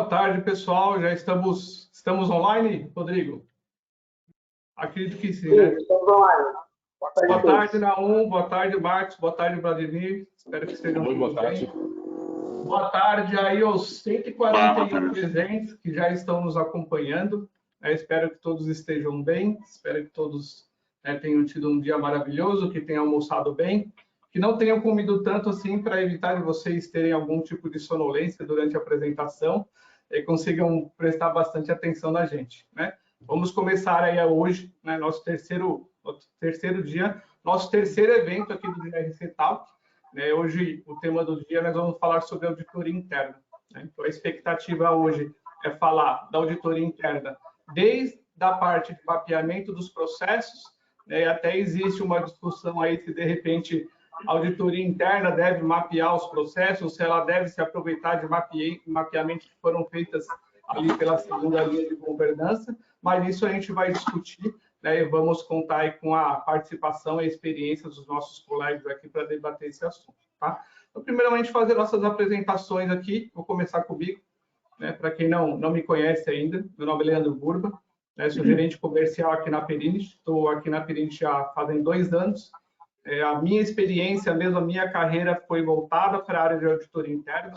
Boa tarde, pessoal. Já estamos online, Rodrigo? Acredito que sim, né? Estamos online. Boa tarde, Naum. Boa tarde, Marcos. Boa tarde, Vladimir. Espero que estejam todos boa tarde. bem. Boa tarde aí aos 141 presentes que já estão nos acompanhando. Espero que todos estejam bem. Espero que todos tenham tido um dia maravilhoso, que tenham almoçado bem, que não tenham comido tanto assim para evitar de vocês terem algum tipo de sonolência durante a apresentação e consigam prestar bastante atenção na gente, né? Vamos começar aí hoje, né, nosso terceiro dia, nosso terceiro evento aqui do GRC Talk. Hoje, o tema do dia, nós vamos falar sobre auditoria interna, né? Então, a expectativa hoje é falar da auditoria interna desde a parte de mapeamento dos processos, né? Até existe uma discussão aí se, de repente, a auditoria interna deve mapear os processos, se ela deve se aproveitar de mapeamentos que foram feitas ali pela segunda linha de governança, mas isso a gente vai discutir, né, e vamos contar aí com a participação e a experiência dos nossos colegas aqui para debater esse assunto, tá? Então, primeiramente, fazer nossas apresentações aqui. Vou começar comigo, né? Para quem não me conhece ainda, meu nome é Leandro Burba, né? Sou gerente comercial aqui na Perinit, estou aqui na Perinit já fazem 2 anos. A minha experiência, mesmo a minha carreira, foi voltada para a área de auditoria interna.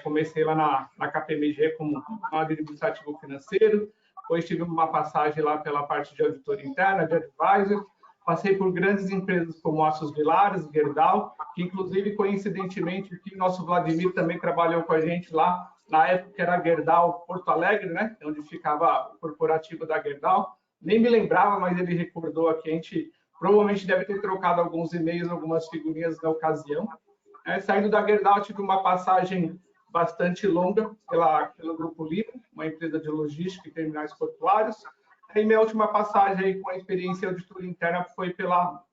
Comecei lá na KPMG como administrativo financeiro, depois tive uma passagem lá pela parte de auditoria interna, de advisor, passei por grandes empresas como Aços Vilares, Gerdau, que inclusive, coincidentemente, aqui o nosso Vladimir também trabalhou com a gente lá, na época que era Gerdau Porto Alegre, né, onde ficava o corporativo da Gerdau. Nem me lembrava, mas ele recordou aqui, a gente provavelmente deve ter trocado alguns e-mails, algumas figurinhas na ocasião. Saindo da Gerdau, tive uma passagem bastante longa pelo Grupo Livre, uma empresa de logística e terminais portuários. E minha última passagem aí com a experiência em auditoria interna foi pela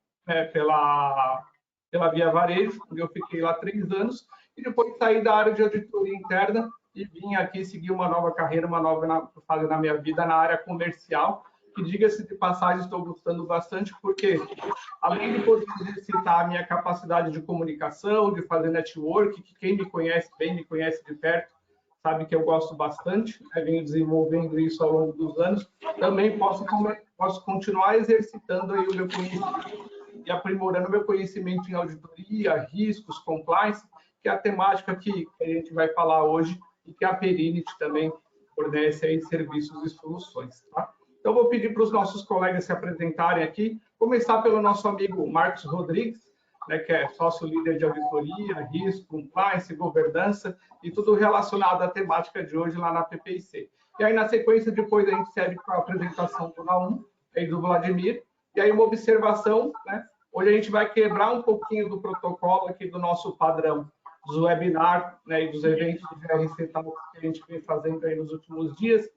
Via Varejo, onde eu fiquei lá 3 anos, e depois saí da área de auditoria interna e vim aqui seguir uma nova carreira, uma nova fase na minha vida na área comercial, que, diga-se de passagem, estou gostando bastante, porque além de poder exercitar a minha capacidade de comunicação, de fazer network, que quem me conhece bem, me conhece de perto, sabe que eu gosto bastante, venho desenvolvendo isso ao longo dos anos, também posso continuar exercitando aí o meu conhecimento e aprimorando o meu conhecimento em auditoria, riscos, compliance, que é a temática que a gente vai falar hoje e que a Perinit também fornece aí serviços e soluções, tá? Então, vou pedir para os nossos colegas se apresentarem aqui. Começar pelo nosso amigo Marcos Rodrigues, né, que é sócio líder de auditoria, risco, compliance, governança e tudo relacionado à temática de hoje lá na PPIC. E aí, na sequência, depois a gente segue com a apresentação do Naum e do Vladimir. E aí, uma observação, né? Hoje a gente vai quebrar um pouquinho do protocolo aqui do nosso padrão dos webinars, né, e dos eventos do GRC que a gente vem fazendo aí nos últimos dias.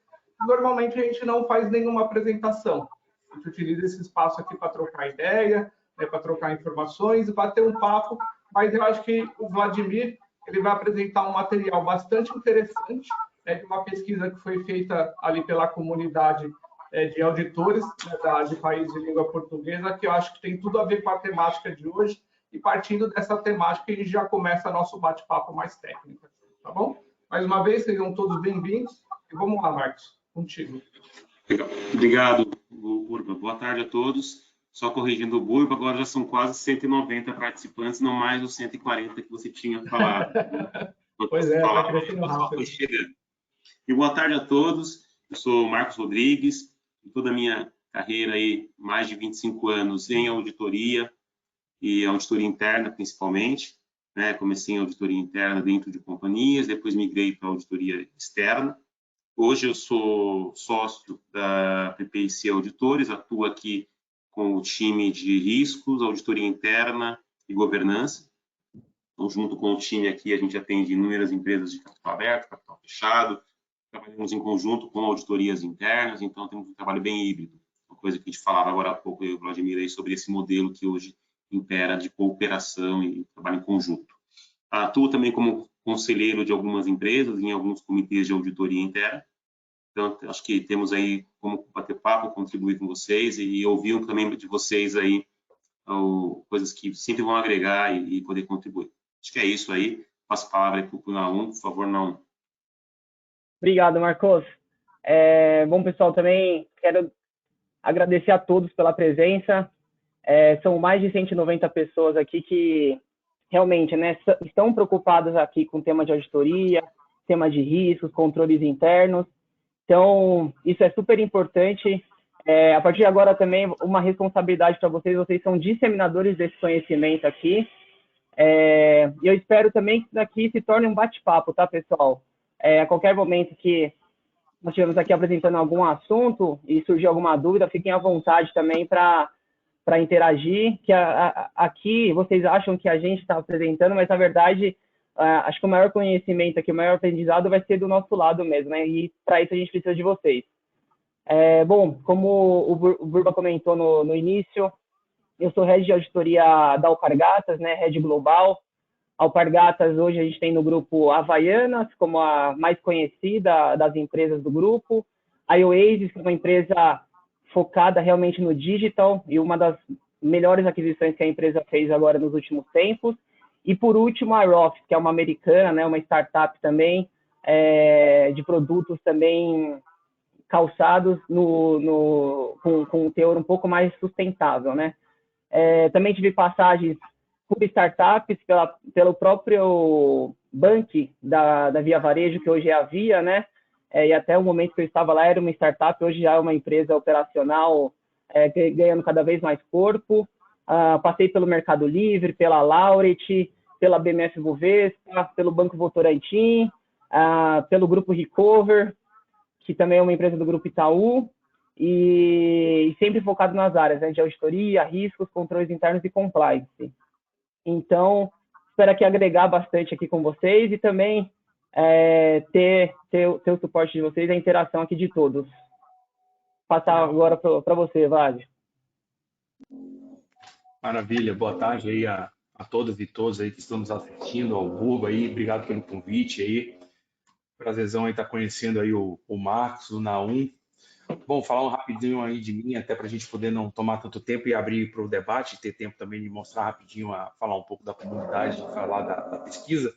Normalmente a gente não faz nenhuma apresentação. A gente utiliza esse espaço aqui para trocar ideia, né, para trocar informações, bater um papo, mas eu acho que o Vladimir ele vai apresentar um material bastante interessante, né, de uma pesquisa que foi feita ali pela comunidade de auditores, né, de países de língua portuguesa, que eu acho que tem tudo a ver com a temática de hoje, e partindo dessa temática a gente já começa nosso bate-papo mais técnico, tá bom? Mais uma vez, sejam todos bem-vindos, e vamos lá, Marcos. Contigo. Obrigado, Burba. Boa tarde a todos. Só corrigindo o Burba, agora já são quase 190 participantes, não mais os 140 que você tinha falado. Pois é, está crescendo rápido. E boa tarde a todos. Eu sou Marcos Rodrigues, toda a minha carreira aí, mais de 25 anos em auditoria e auditoria interna, principalmente. Né? Comecei em auditoria interna dentro de companhias, depois migrei para auditoria externa. Hoje eu sou sócio da PPIC Auditores, atuo aqui com o time de riscos, auditoria interna e governança. Então, junto com o time aqui, a gente atende inúmeras empresas de capital aberto, capital fechado, trabalhamos em conjunto com auditorias internas, então temos um trabalho bem híbrido. Uma coisa que a gente falava agora há pouco, eu e o Vladimir, aí, sobre esse modelo que hoje impera de cooperação e trabalho em conjunto. Atuo também como conselheiro de algumas empresas, em alguns comitês de auditoria interna. Então, acho que temos aí como bater papo, contribuir com vocês e ouvir também de vocês aí coisas que sempre vão agregar e poder contribuir. Acho que é isso aí. Passo a palavra para o Naum, por favor, Naum. Obrigado, Marcos. Bom, pessoal, também quero agradecer a todos pela presença. São mais de 190 pessoas aqui que realmente, né, estão preocupadas aqui com o tema de auditoria, tema de riscos, controles internos. Então, isso é super importante. A partir de agora também, uma responsabilidade para vocês, vocês são disseminadores desse conhecimento aqui. E eu espero também que isso daqui se torne um bate-papo, tá, pessoal? A qualquer momento que nós estivermos aqui apresentando algum assunto e surgir alguma dúvida, fiquem à vontade também para interagir, que aqui vocês acham que a gente está apresentando, mas na verdade, acho que o maior conhecimento aqui, o maior aprendizado vai ser do nosso lado mesmo, né? E para isso a gente precisa de vocês. Bom, como o Burba comentou no início, eu sou head de auditoria da Alpargatas, né? Head global. Alpargatas, hoje a gente tem no grupo Havaianas, como a mais conhecida das empresas do grupo. A Oasis, que é uma empresa focada realmente no digital e uma das melhores aquisições que a empresa fez agora nos últimos tempos. E, por último, a Roth, que é uma americana, né, uma startup também, de produtos também calçados com um teor um pouco mais sustentável, né? Também tive passagens por startups, pelo próprio Bank da Via Varejo, que hoje é a Via, né? E até o momento que eu estava lá era uma startup, hoje já é uma empresa operacional, ganhando cada vez mais corpo. Passei pelo Mercado Livre, pela Laureate, pela BMF Bovespa, pelo Banco Votorantim, pelo Grupo Recover, que também é uma empresa do Grupo Itaú, e sempre focado nas áreas, né, de auditoria, riscos, controles internos e compliance. Então, espero aqui agregar bastante aqui com vocês e também ter o suporte de vocês, a interação aqui de todos. Passar agora para você, Vlad. Maravilha, boa tarde aí a todas e todos aí que estão nos assistindo, ao Burba aí, obrigado pelo convite aí. Prazerzão aí estar conhecendo aí o Marcos, o Naum. Bom, falar um rapidinho aí de mim, até para a gente poder não tomar tanto tempo e abrir para o debate, ter tempo também de mostrar rapidinho, falar um pouco da comunidade, falar da pesquisa.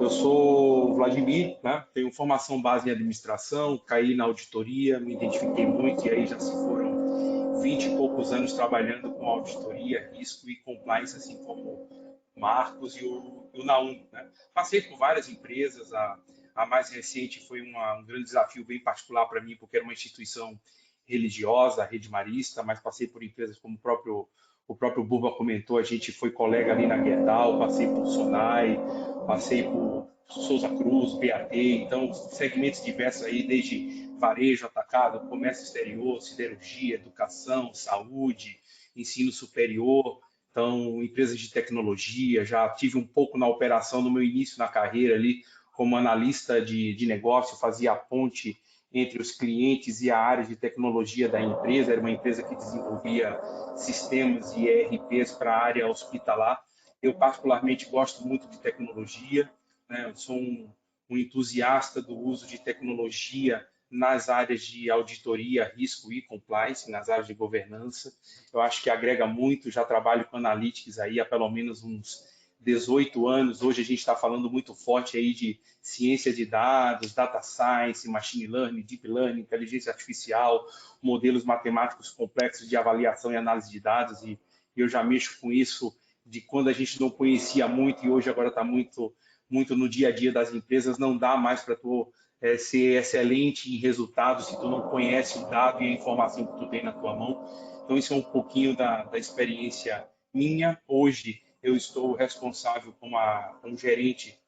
Eu sou o Vladimir, né? Tenho formação base em administração, caí na auditoria, me identifiquei muito e aí já se foram 20 e poucos anos trabalhando com auditoria, risco e compliance, assim como o Marcos e o Naum, né? Passei por várias empresas, a mais recente foi um grande desafio bem particular para mim, porque era uma instituição religiosa, a Rede Marista, mas passei por empresas como o próprio Burba comentou, a gente foi colega ali na Gerdau, passei por Sonai, passei por Souza Cruz, BAT, então segmentos diversos aí, desde varejo, atacado, comércio exterior, siderurgia, educação, saúde, ensino superior, então empresas de tecnologia, já tive um pouco na operação no meu início na carreira ali, como analista de negócio, fazia a ponte entre os clientes e a área de tecnologia da empresa. Era uma empresa que desenvolvia sistemas e ERPs para a área hospitalar. Eu, particularmente, gosto muito de tecnologia, né? Eu sou um entusiasta do uso de tecnologia nas áreas de auditoria, risco e compliance, nas áreas de governança. Eu acho que agrega muito, já trabalho com analytics aí há pelo menos uns 18 anos, hoje a gente está falando muito forte aí de ciência de dados, data science, machine learning, deep learning, inteligência artificial, modelos matemáticos complexos de avaliação e análise de dados, e eu já mexo com isso de quando a gente não conhecia muito e hoje agora está muito no dia a dia das empresas. Não dá mais para tu ser excelente em resultados se tu não conhece o dado e a informação que tu tem na tua mão. Então isso é um pouquinho da experiência minha. Hoje eu estou responsável como gerente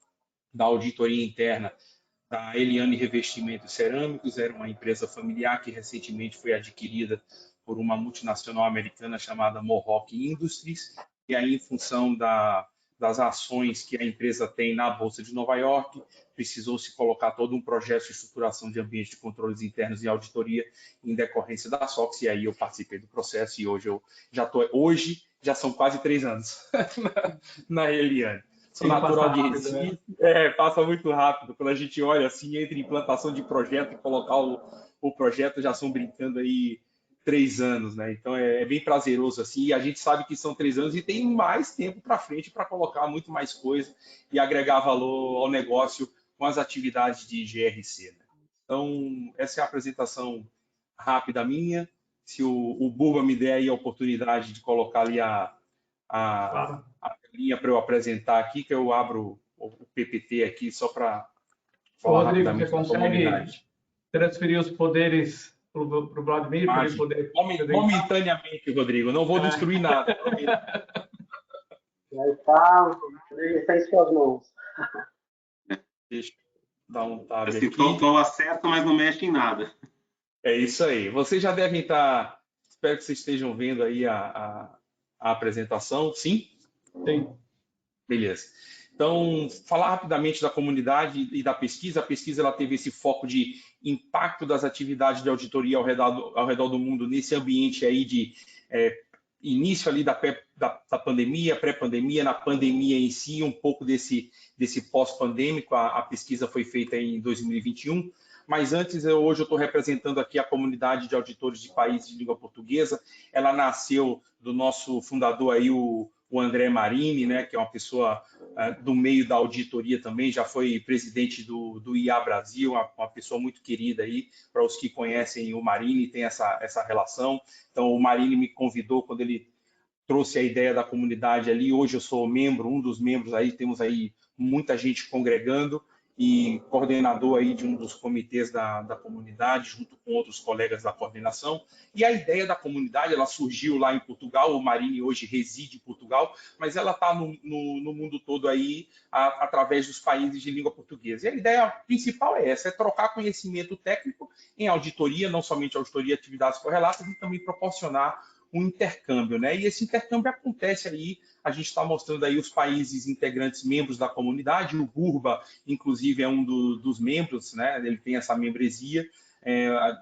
da auditoria interna da Eliane Revestimentos Cerâmicos. Era uma empresa familiar que recentemente foi adquirida por uma multinacional americana chamada Mohawk Industries. E aí, em função das ações que a empresa tem na Bolsa de Nova York, precisou se colocar todo um projeto de estruturação de ambiente de controles internos e auditoria em decorrência da SOX, e aí eu participei do processo e hoje eu já estou... Hoje já são quase 3 anos na Eliane. Sou natural de Recife, passa muito rápido. Quando a gente olha assim, entre implantação de projeto e colocar o projeto, já são brincando aí 3 anos, né? Então é bem prazeroso assim, e a gente sabe que são 3 anos e tem mais tempo para frente para colocar muito mais coisa e agregar valor ao negócio com as atividades de GRC, né? Então, essa é a apresentação rápida minha. Se o Buba me der aí a oportunidade de colocar ali Claro. a linha para eu apresentar aqui, que eu abro o PPT aqui só para falar Rodrigo, você rapidamente da consegue comunidade. transferir os poderes para o Vladimir, para ele poder... Momentaneamente, Rodrigo, não vou destruir nada. Já está em suas mãos. Deixa eu dar um tab Assim, aqui. tô acerta, mas não mexe em nada. É isso aí. Vocês já devem estar... Espero que vocês estejam vendo aí a apresentação. Sim? Sim. Beleza. Então, falar rapidamente da comunidade e da pesquisa. A pesquisa ela teve esse foco de impacto das atividades de auditoria ao redor do mundo nesse ambiente aí de início ali da pandemia, pré-pandemia, na pandemia em si, um pouco desse pós-pandêmico. A pesquisa foi feita em 2021. Mas antes, hoje eu estou representando aqui a comunidade de auditores de países de língua portuguesa. Ela nasceu do nosso fundador aí, o André Marini, né, que é uma pessoa do meio da auditoria também, já foi presidente do IA Brasil, uma pessoa muito querida aí, para os que conhecem o Marini, tem essa relação. Então, o Marini me convidou quando ele trouxe a ideia da comunidade ali. Hoje eu sou membro, um dos membros aí, temos aí muita gente congregando, e coordenador aí de um dos comitês da comunidade, junto com outros colegas da coordenação. E a ideia da comunidade, ela surgiu lá em Portugal, o Marini hoje reside em Portugal, mas ela está no mundo todo aí, através dos países de língua portuguesa. E a ideia principal é essa, é trocar conhecimento técnico em auditoria, não somente auditoria e atividades correlatas, e também proporcionar um intercâmbio, né? E esse intercâmbio acontece aí, a gente está mostrando aí os países integrantes, membros da comunidade, o Burba, inclusive, é um dos membros, né? Ele tem essa membresia.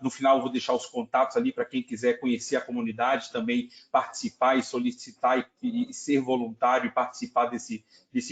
No final, eu vou deixar os contatos ali para quem quiser conhecer a comunidade, também participar e solicitar e ser voluntário e participar desse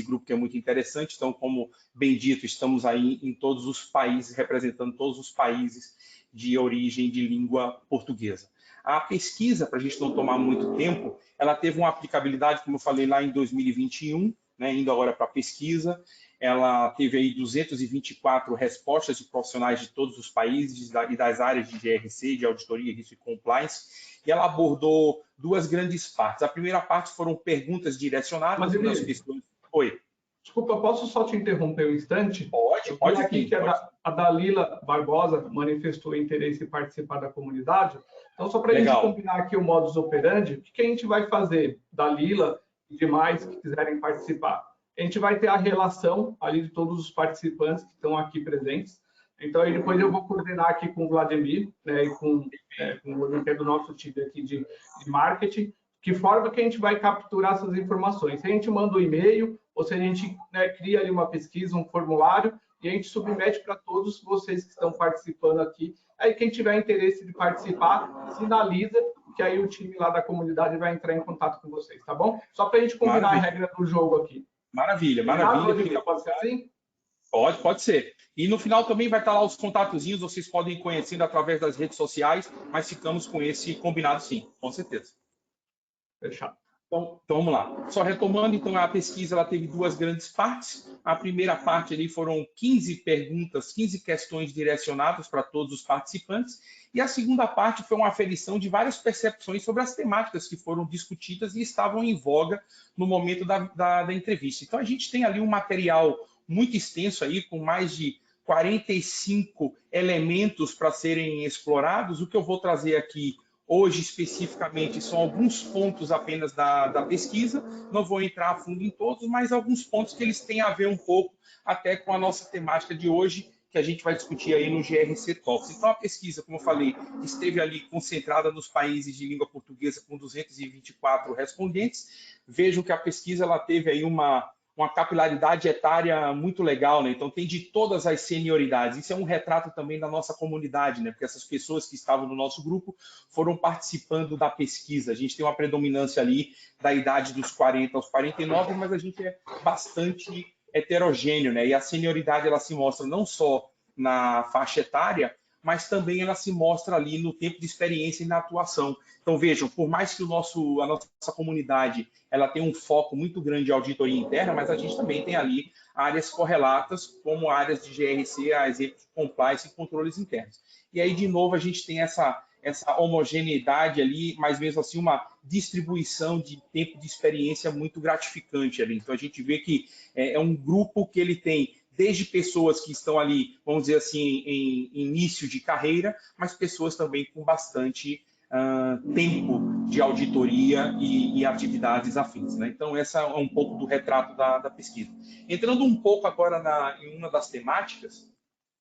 grupo que é muito interessante. Então, como bem dito, estamos aí em todos os países, representando todos os países de origem de língua portuguesa. A pesquisa, para a gente não tomar muito tempo, ela teve uma aplicabilidade, como eu falei, lá em 2021, né, indo agora para a pesquisa. Ela teve aí 224 respostas de profissionais de todos os países e das áreas de GRC, de auditoria, risco e compliance, e ela abordou duas grandes partes. A primeira parte foram perguntas direcionadas das pessoas. Oi. Desculpa, posso só te interromper um instante? Pode aqui sim. Que a Dalila Barbosa manifestou interesse em participar da comunidade. Então, só para a gente combinar aqui o modus operandi, o que a gente vai fazer, Dalila e demais que quiserem participar? A gente vai ter a relação ali de todos os participantes que estão aqui presentes. Então, aí depois eu vou coordenar aqui com o Vladimir, né, e com o que é do nosso time aqui de marketing, que forma que a gente vai capturar essas informações. Se a gente manda um e-mail, ou se a gente, né, cria ali uma pesquisa, um formulário, e a gente submete para todos vocês que estão participando aqui. Aí quem tiver interesse de participar, sinaliza, que aí o time lá da comunidade vai entrar em contato com vocês, tá bom? Só para a gente combinar a regra do jogo aqui. Maravilha. Pode ser assim? Pode ser. E no final também vai estar lá os contatozinhos, vocês podem ir conhecendo através das redes sociais, mas ficamos com esse combinado sim, com certeza. Fechado. Então, vamos lá. Só retomando, então, a pesquisa ela teve duas grandes partes. A primeira parte ali foram 15 perguntas, 15 questões direcionadas para todos os participantes. E a segunda parte foi uma aferição de várias percepções sobre as temáticas que foram discutidas e estavam em voga no momento da entrevista. Então, a gente tem ali um material muito extenso aí, com mais de 45 elementos para serem explorados. O que eu vou trazer aqui hoje, especificamente, são alguns pontos apenas da pesquisa. Não vou entrar a fundo em todos, mas alguns pontos que eles têm a ver um pouco até com a nossa temática de hoje, que a gente vai discutir aí no GRC Talks. Então, a pesquisa, como eu falei, esteve ali concentrada nos países de língua portuguesa com 224 respondentes. Vejam que a pesquisa ela teve aí uma capilaridade etária muito legal, né? Então tem de todas as senioridades. Isso é um retrato também da nossa comunidade, né? Porque essas pessoas que estavam no nosso grupo foram participando da pesquisa. A gente tem uma predominância ali da idade dos 40 aos 49, mas a gente é bastante heterogêneo, né? E a senioridade ela se mostra não só na faixa etária, mas também ela se mostra ali no tempo de experiência e na atuação. Então, vejam, por mais que a nossa comunidade ela tem um foco muito grande de auditoria interna, mas a gente também tem ali áreas correlatas, como áreas de GRC, a exemplo de compliance e controles internos. E aí, de novo, a gente tem essa homogeneidade ali, mas mesmo assim uma distribuição de tempo de experiência muito gratificante ali. Então, a gente vê que é um grupo que ele tem desde pessoas que estão ali, vamos dizer assim, em início de carreira, mas pessoas também com bastante tempo de auditoria e atividades afins, né? Então, essa é um pouco do retrato da pesquisa. Entrando um pouco agora em uma das temáticas,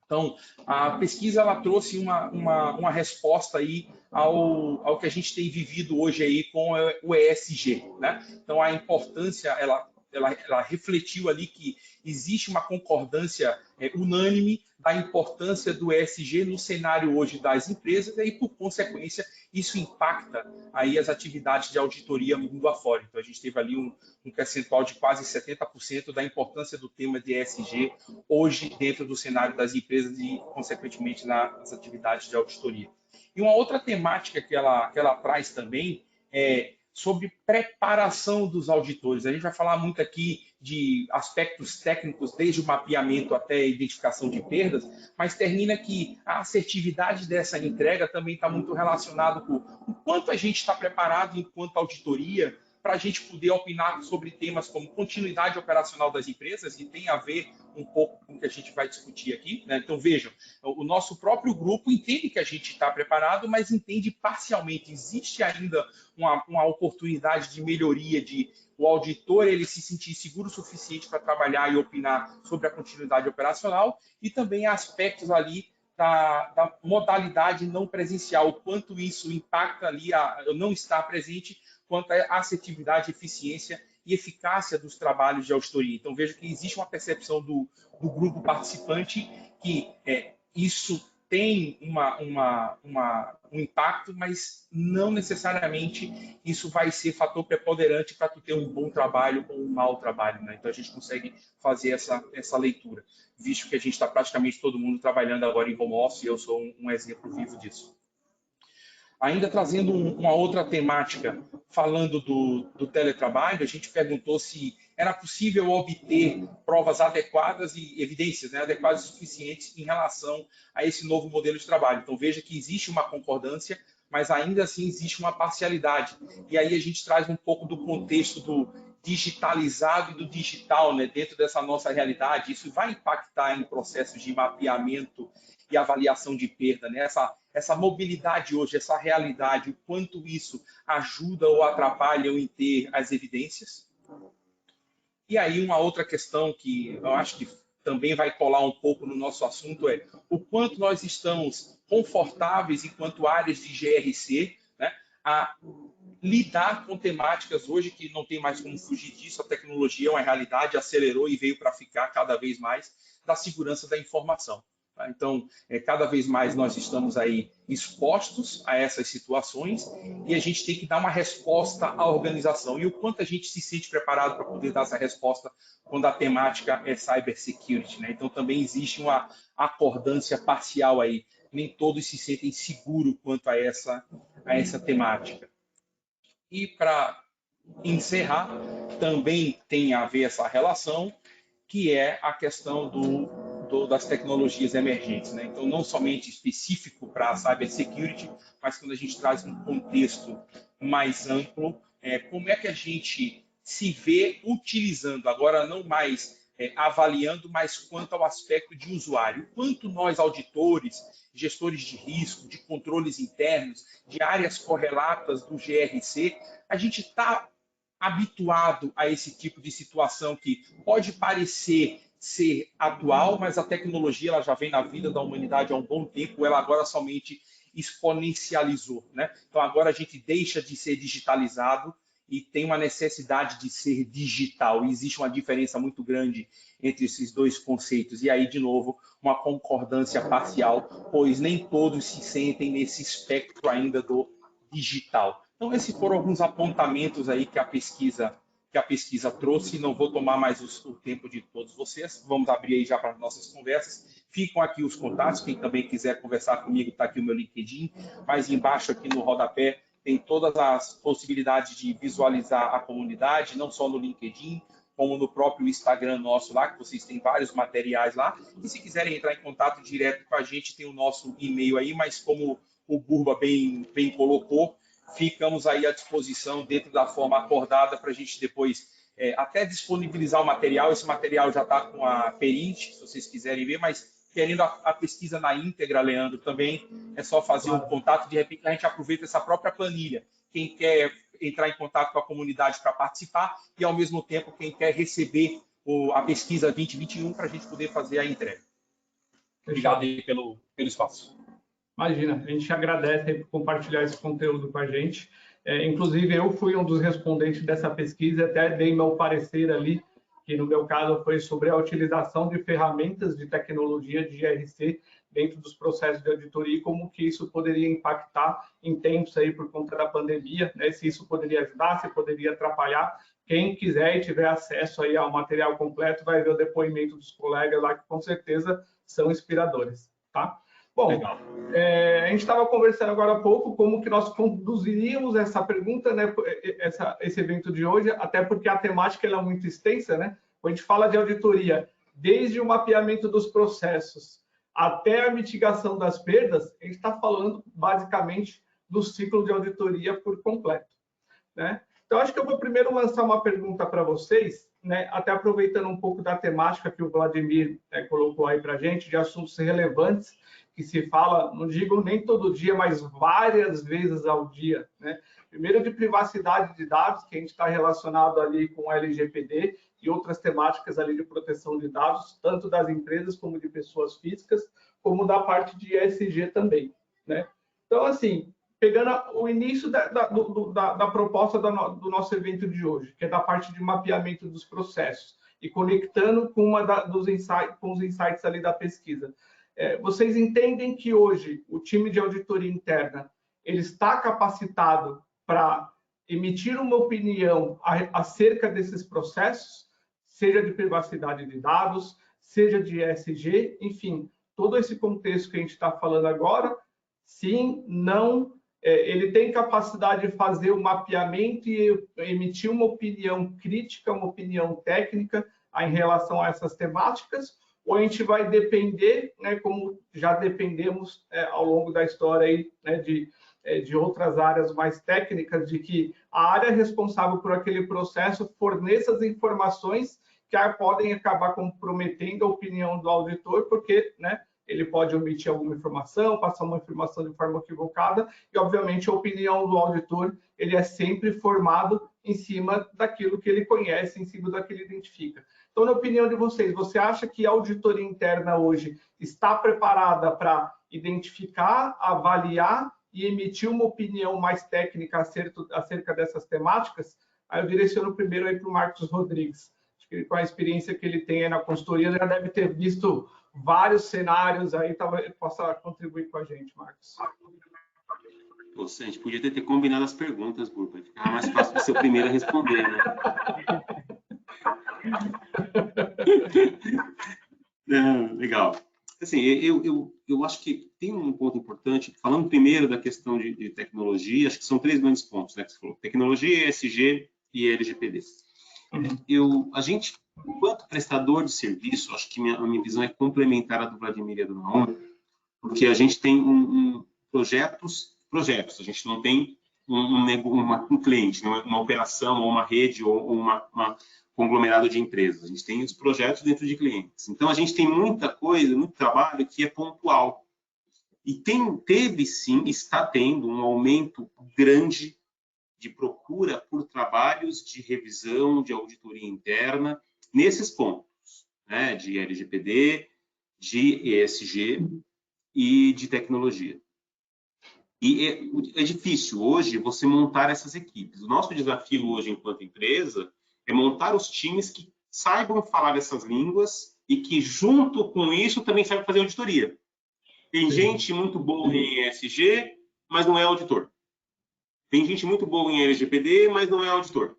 então, a pesquisa ela trouxe uma resposta aí ao que a gente tem vivido hoje aí com o ESG, né? Então, a importância, ela refletiu ali que existe uma concordância unânime da importância do ESG no cenário hoje das empresas e aí, por consequência, isso impacta aí as atividades de auditoria mundo afora. Então, a gente teve ali um percentual de quase 70% da importância do tema de ESG hoje dentro do cenário das empresas e, consequentemente, nas atividades de auditoria. E uma outra temática que ela traz também é sobre preparação dos auditores. A gente vai falar muito aqui de aspectos técnicos, desde o mapeamento até a identificação de perdas, mas termina que a assertividade dessa entrega também está muito relacionado com o quanto a gente está preparado enquanto auditoria para a gente poder opinar sobre temas como continuidade operacional das empresas, e tem a ver um pouco com o que a gente vai discutir aqui, né? Então, vejam, o nosso próprio grupo entende que a gente está preparado, mas entende parcialmente. Existe ainda uma oportunidade de melhoria, de o auditor ele se sentir seguro o suficiente para trabalhar e opinar sobre a continuidade operacional, e também aspectos ali da modalidade não presencial, o quanto isso impacta ali a não estar presente, quanto à assertividade, eficiência e eficácia dos trabalhos de auditoria. Então, veja que existe uma percepção do grupo participante que isso tem um impacto, mas não necessariamente isso vai ser fator preponderante para tu ter um bom trabalho ou um mau trabalho, né? Então, a gente consegue fazer essa leitura, visto que a gente está praticamente todo mundo trabalhando agora em home office, e eu sou um exemplo vivo disso. Ainda trazendo uma outra temática, falando do teletrabalho, a gente perguntou se era possível obter provas adequadas e evidências, né, adequadas e suficientes em relação a esse novo modelo de trabalho. Então, veja que existe uma concordância, mas ainda assim existe uma parcialidade. E aí a gente traz um pouco do contexto do digitalizado e do digital, né, dentro dessa nossa realidade. Isso vai impactar em processos de mapeamento e avaliação de perda, né? Essa mobilidade hoje, essa realidade, o quanto isso ajuda ou atrapalha em ter as evidências. E aí uma outra questão que eu acho que também vai colar um pouco no nosso assunto é o quanto nós estamos confortáveis enquanto áreas de GRC, né, a lidar com temáticas hoje que não tem mais como fugir disso, a tecnologia é uma realidade, acelerou e veio para ficar cada vez mais, da segurança da informação. Então, cada vez mais nós estamos aí expostos a essas situações e a gente tem que dar uma resposta à organização. E o quanto a gente se sente preparado para poder dar essa resposta quando a temática é cybersecurity, né? Então, também existe uma acordância parcial aí. Nem todos se sentem seguros quanto a essa temática. E, para encerrar, também tem a ver essa relação, que é a questão das tecnologias emergentes, né? Então, não somente específico para a cybersecurity, mas quando a gente traz um contexto mais amplo, como é que a gente se vê utilizando, agora não mais avaliando, mas quanto ao aspecto de usuário. Quanto nós, auditores, gestores de risco, de controles internos, de áreas correlatas do GRC, a gente está habituado a esse tipo de situação que pode parecer ser atual, mas a tecnologia ela já vem na vida da humanidade há um bom tempo, ela agora somente exponencializou, né? Então agora a gente deixa de ser digitalizado e tem uma necessidade de ser digital. E existe uma diferença muito grande entre esses dois conceitos. E aí, de novo, uma concordância parcial, pois nem todos se sentem nesse espectro ainda do digital. Então, esses foram alguns apontamentos aí que a pesquisa que a pesquisa trouxe. Não vou tomar mais o tempo de todos vocês. Vamos abrir aí já para as nossas conversas. Ficam aqui os contatos. Quem também quiser conversar comigo, está aqui o meu LinkedIn. Mais embaixo, aqui no rodapé, tem todas as possibilidades de visualizar a comunidade, não só no LinkedIn, como no próprio Instagram nosso lá, que vocês têm vários materiais lá. E se quiserem entrar em contato direto com a gente, tem o nosso e-mail aí, mas como o Burba bem colocou, ficamos aí à disposição dentro da forma acordada para a gente depois até disponibilizar o material. Esse material já está com a Perint, se vocês quiserem ver, mas querendo a pesquisa na íntegra, Leandro, também é só fazer o contato. De repente, a gente aproveita essa própria planilha. Quem quer entrar em contato com a comunidade para participar e, ao mesmo tempo, quem quer receber a pesquisa 2021 para a gente poder fazer a entrega. Obrigado aí pelo espaço. Imagina, a gente agradece por compartilhar esse conteúdo com a gente. Inclusive, eu fui um dos respondentes dessa pesquisa, até dei meu parecer ali, que no meu caso foi sobre a utilização de ferramentas de tecnologia de GRC dentro dos processos de auditoria e como que isso poderia impactar em tempos aí por conta da pandemia, né? Se isso poderia ajudar, se poderia atrapalhar. Quem quiser e tiver acesso aí ao material completo vai ver o depoimento dos colegas lá que com certeza são inspiradores, tá? Bom, a gente estava conversando agora há pouco como que nós conduziríamos essa pergunta, né, esse evento de hoje, até porque a temática ela é muito extensa, né? Quando a gente fala de auditoria, desde o mapeamento dos processos até a mitigação das perdas, a gente está falando basicamente do ciclo de auditoria por completo, né? Então, acho que eu vou primeiro lançar uma pergunta para vocês, né, até aproveitando um pouco da temática que o Vladimir colocou aí para a gente, de assuntos relevantes, que se fala, não digo nem todo dia, mas várias vezes ao dia, né? Primeiro, de privacidade de dados, que a gente está relacionado ali com a LGPD e outras temáticas ali de proteção de dados, tanto das empresas como de pessoas físicas, como da parte de ESG também, né? Então, assim, pegando o início da proposta do nosso evento de hoje, que é da parte de mapeamento dos processos, e conectando com os insights ali da pesquisa. Vocês entendem que hoje o time de auditoria interna ele está capacitado para emitir uma opinião acerca desses processos, seja de privacidade de dados, seja de ESG, enfim, todo esse contexto que a gente está falando agora, sim, não, ele tem capacidade de fazer o mapeamento e emitir uma opinião crítica, uma opinião técnica em relação a essas temáticas, ou a gente vai depender, né, como já dependemos ao longo da história aí, né, de outras áreas mais técnicas, de que a área responsável por aquele processo forneça as informações que podem acabar comprometendo a opinião do auditor, porque, né, ele pode omitir alguma informação, passar uma informação de forma equivocada, e, obviamente, a opinião do auditor ele é sempre formado em cima daquilo que ele conhece, em cima daquilo que ele identifica. Então, na opinião de vocês, você acha que a auditoria interna hoje está preparada para identificar, avaliar e emitir uma opinião mais técnica acerca dessas temáticas? Aí eu direciono primeiro aí para o Marcos Rodrigues. Acho que com a experiência que ele tem aí na consultoria, ele já deve ter visto vários cenários aí, talvez ele possa contribuir com a gente, Marcos. Poxa, a gente podia ter combinado as perguntas, Burba, para ficar mais fácil de ser o primeiro a responder, né? Não, legal. Assim, eu acho que tem um ponto importante, falando primeiro da questão de tecnologia, acho que são 3 grandes pontos, né, que você falou: tecnologia, ESG e LGPD. A gente, enquanto prestador de serviço, acho que a minha visão é complementar a do Vladimir e a do Naum, porque a gente tem projetos, a gente não tem um cliente, uma operação, ou uma rede, ou uma conglomerado de empresas. A gente tem os projetos dentro de clientes. Então, a gente tem muita coisa, muito trabalho que é pontual. E teve, sim, está tendo um aumento grande de procura por trabalhos de revisão, de auditoria interna, nesses pontos, né, de LGPD, de ESG e de tecnologia. E é difícil hoje você montar essas equipes. O nosso desafio hoje, enquanto empresa, é montar os times que saibam falar essas línguas e que, junto com isso, também saibam fazer auditoria. Tem gente muito boa em ESG, mas não é auditor. Tem gente muito boa em LGPD, mas não é auditor.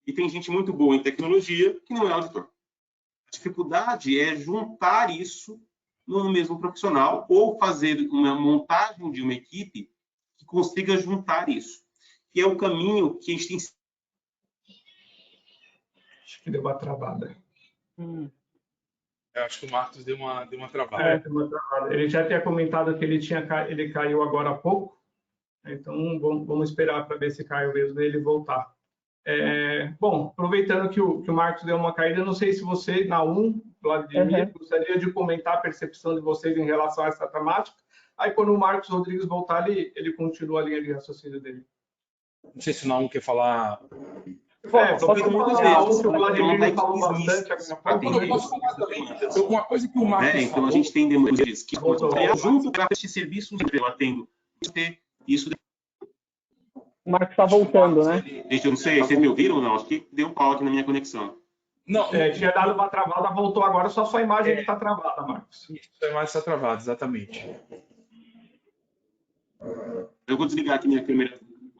e tem gente muito boa em tecnologia que não é auditor. A dificuldade é juntar isso no mesmo profissional ou fazer uma montagem de uma equipe que consiga juntar isso, que é o caminho que a gente tem. Acho que deu uma travada. Eu acho que o Marcos deu uma travada. Deu uma travada. Ele já tinha comentado que ele caiu agora há pouco, então vamos esperar para ver se caiu mesmo e ele voltar. Bom, aproveitando que o Marcos deu uma caída, não sei se você, Vladimir, gostaria de comentar a percepção de vocês em relação a essa temática. Aí, quando o Marcos Rodrigues voltar, ele continua a linha de raciocínio dele. Não sei se o Naum quer falar. Posso falar que o Vladimir falou bastante. Posso falar também. Uma coisa que o Marcos falou. Então, a gente tem demandas que junto para esses serviços que eu atendo. Isso. O Marcos está voltando, né? Deixa eu não sei, vocês me ouviram ou não? Acho que deu um pau aqui na minha conexão. Não, tinha dado uma travada, voltou agora, só sua imagem que está travada, Marcos. Sua imagem está travada, exatamente. Eu vou desligar aqui minha câmera,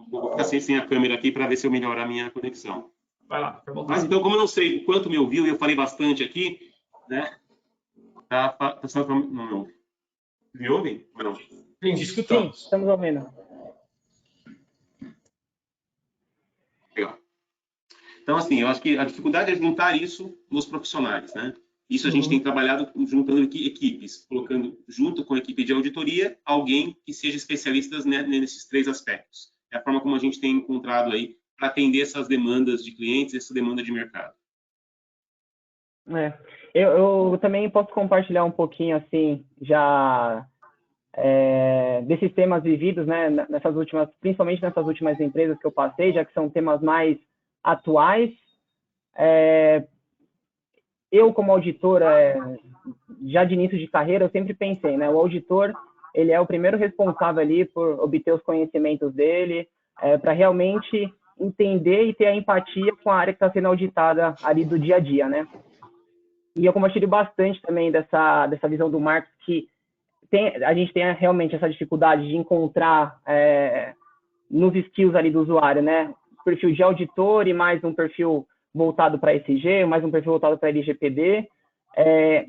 vou ficar sem a câmera aqui para ver se eu melhoro a minha conexão. Vai lá, fica à vontade. Mas então, como eu não sei o quanto me ouviu, e eu falei bastante aqui, né? Não. Me ouvem? Não. Sim, escutamos. Sim, estamos ouvindo. Legal. Então, assim, eu acho que a dificuldade é juntar isso nos profissionais, né? Isso a gente tem trabalhado juntando equipes, colocando junto com a equipe de auditoria alguém que seja especialista nesses 3 aspectos. É a forma como a gente tem encontrado aí para atender essas demandas de clientes, essa demanda de mercado. Eu também posso compartilhar um pouquinho, assim, já desses temas vividos, né, principalmente nessas últimas empresas que eu passei, já que são temas mais atuais. Eu, como auditor, já de início de carreira, eu sempre pensei, né, o auditor, ele é o primeiro responsável ali por obter os conhecimentos dele, para realmente entender e ter a empatia com a área que está sendo auditada ali do dia a dia, né? E eu compartilho bastante também dessa visão do Marcos, que a gente tem realmente essa dificuldade de encontrar nos skills ali do usuário, né? Perfil de auditor e mais um perfil voltado para ESG, mais um perfil voltado para LGPD.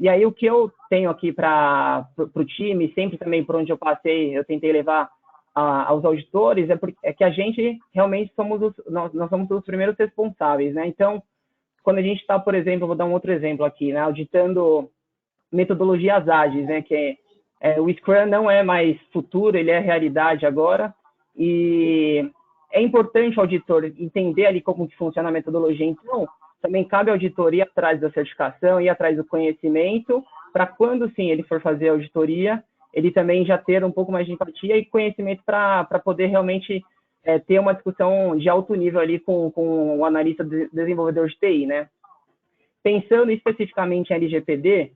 E aí o que eu tenho aqui para o time, sempre também por onde eu passei, eu tentei levar aos auditores, é que a gente realmente nós somos os primeiros responsáveis, né? Então, quando a gente está, por exemplo, vou dar um outro exemplo aqui, né? Auditando metodologias ágeis, né? Que o Scrum não é mais futuro, ele é realidade agora, e é importante o auditor entender ali como que funciona a metodologia. Então, também cabe ao auditor ir atrás da certificação, ir atrás do conhecimento, para quando, sim, ele for fazer a auditoria, ele também já ter um pouco mais de empatia e conhecimento para poder realmente ter uma discussão de alto nível ali com o analista desenvolvedor de TI, né? Pensando especificamente em LGPD,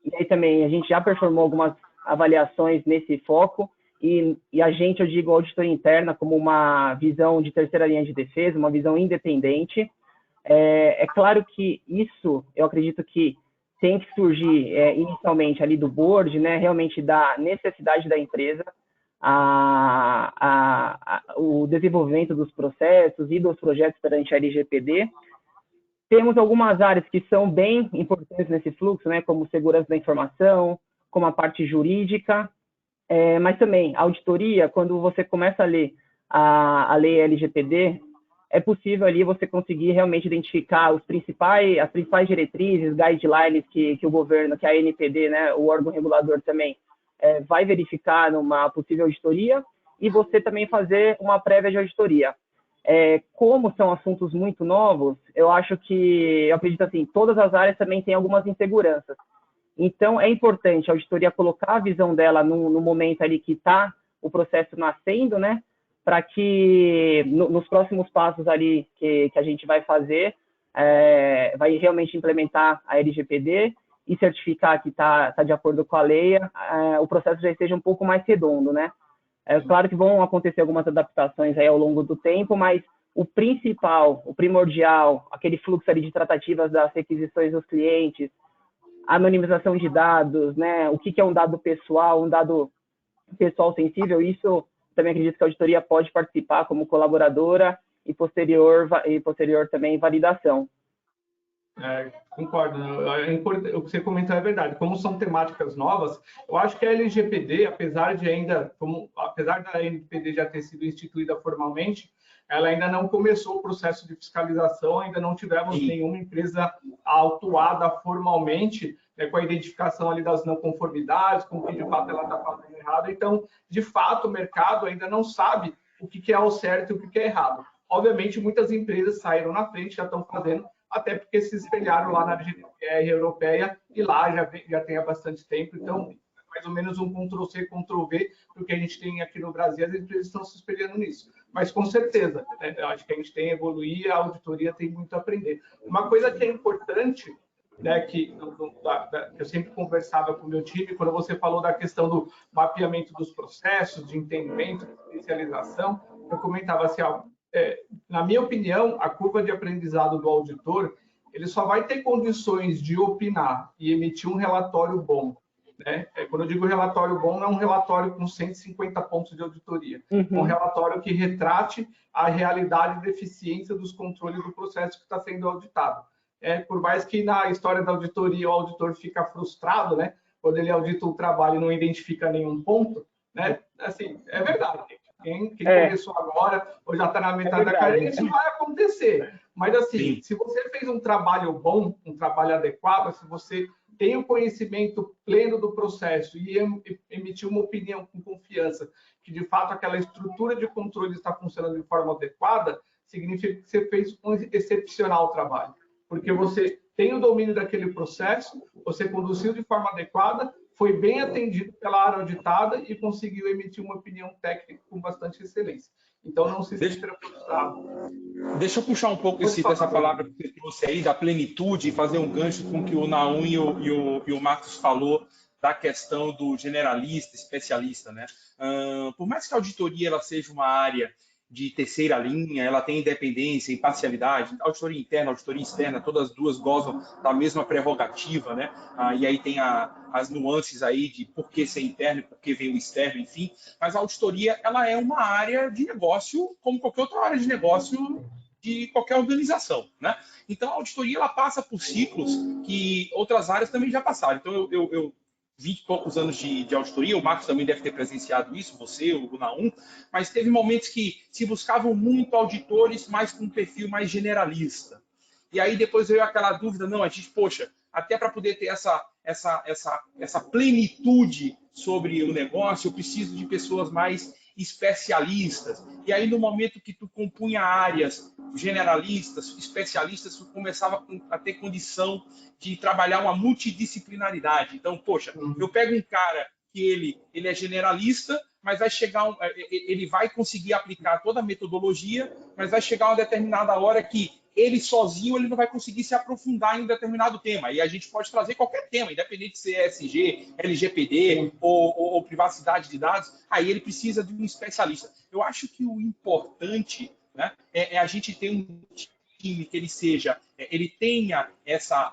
e aí também a gente já performou algumas avaliações nesse foco, e a gente, eu digo, auditoria interna como uma visão de terceira linha de defesa, uma visão independente. É claro que isso, eu acredito que tem que surgir inicialmente ali do board, né, realmente da necessidade da empresa, o desenvolvimento dos processos e dos projetos perante a LGPD. Temos algumas áreas que são bem importantes nesse fluxo, né, como segurança da informação, como a parte jurídica, mas também a auditoria, quando você começa a ler a lei LGPD, é possível ali você conseguir realmente identificar as principais diretrizes, guidelines que o governo, que a ANPD, né, o órgão regulador também, vai verificar numa possível auditoria, e você também fazer uma prévia de auditoria. Como são assuntos muito novos, eu acredito assim, todas as áreas também têm algumas inseguranças. Então, é importante a auditoria colocar a visão dela no momento ali que está o processo nascendo, né, para que nos próximos passos ali que a gente vai fazer, vai realmente implementar a LGPD e certificar que está de acordo com a lei, o processo já esteja um pouco mais redondo, né? Claro que vão acontecer algumas adaptações aí ao longo do tempo, mas o principal, o primordial, aquele fluxo ali de tratativas das requisições dos clientes, anonimização de dados, né? O que é um dado pessoal sensível, isso também acredito que a auditoria pode participar como colaboradora e posterior também validação. Concordo. O que você comentou é verdade. Como são temáticas novas, eu acho que a LGPD, apesar da LGPD já ter sido instituída formalmente, ela ainda não começou o processo de fiscalização, ainda não tivemos nenhuma empresa autuada formalmente, né, com a identificação ali das não conformidades, com o que de fato ela está fazendo errado. Então, de fato, o mercado ainda não sabe o que é o certo e o que é errado. Obviamente, muitas empresas saíram na frente, já estão fazendo, até porque se espelharam lá na GDPR europeia e lá já tem há bastante tempo. Então, mais ou menos um Ctrl-C, Ctrl-V do que a gente tem aqui no Brasil, as empresas estão se espelhando nisso. Mas, com certeza, né, eu acho que a gente tem a evoluir, a auditoria tem muito a aprender. Uma coisa que é importante, né, que eu sempre conversava com o meu time, quando você falou da questão do mapeamento dos processos, de entendimento, de especialização, eu comentava assim, na minha opinião, a curva de aprendizado do auditor, ele só vai ter condições de opinar e emitir um relatório bom, né? Quando eu digo relatório bom, não é um relatório com 150 pontos de auditoria, é um relatório que retrate a realidade e deficiência dos controles do processo que está sendo auditado. Por mais que na história da auditoria o auditor fica frustrado, né? Quando ele audita o trabalho e não identifica nenhum ponto, né? Assim, é verdade. Quem começou agora ou já está na metade da carreira, isso vai acontecer. Mas, assim, se você fez um trabalho bom, um trabalho adequado, se você tem o conhecimento pleno do processo e emitiu uma opinião com confiança que, de fato, aquela estrutura de controle está funcionando de forma adequada, significa que você fez um excepcional trabalho. Porque você tem o domínio daquele processo, você conduziu de forma adequada, foi bem atendido pela área auditada e conseguiu emitir uma opinião técnica com bastante excelência. Então, não se sinta frustrado. Deixa eu puxar um pouco dessa palavra que você trouxe aí, da plenitude, e fazer um gancho com o que o Naum e o Marcos falou da questão do generalista, especialista, né? Por mais que a auditoria ela seja uma área de terceira linha, ela tem independência, imparcialidade, auditoria interna, auditoria externa, todas as duas gozam da mesma prerrogativa, né? E aí tem as nuances aí de por que ser interno e por que vem o externo, enfim. Mas a auditoria, ela é uma área de negócio, como qualquer outra área de negócio de qualquer organização, né? Então, a auditoria, ela passa por ciclos que outras áreas também já passaram. Então, eu 20 e poucos anos de auditoria, o Marcos também deve ter presenciado isso, você, o Naum, mas teve momentos que se buscavam muito auditores, mas com um perfil mais generalista. E aí depois veio aquela dúvida, não, a gente, poxa, até para poder ter essa plenitude sobre o negócio, eu preciso de pessoas mais especialistas. E aí no momento que tu compunha áreas generalistas, especialistas, tu começava a ter condição de trabalhar uma multidisciplinaridade. Então, poxa, eu pego um cara que ele é generalista, mas vai chegar ele vai conseguir aplicar toda a metodologia, mas vai chegar uma determinada hora que ele sozinho ele não vai conseguir se aprofundar em um determinado tema. E a gente pode trazer qualquer tema, independente de ser ESG, LGPD ou privacidade de dados, aí ele precisa de um especialista. Eu acho que o importante, né, é a gente ter um time que ele tenha essa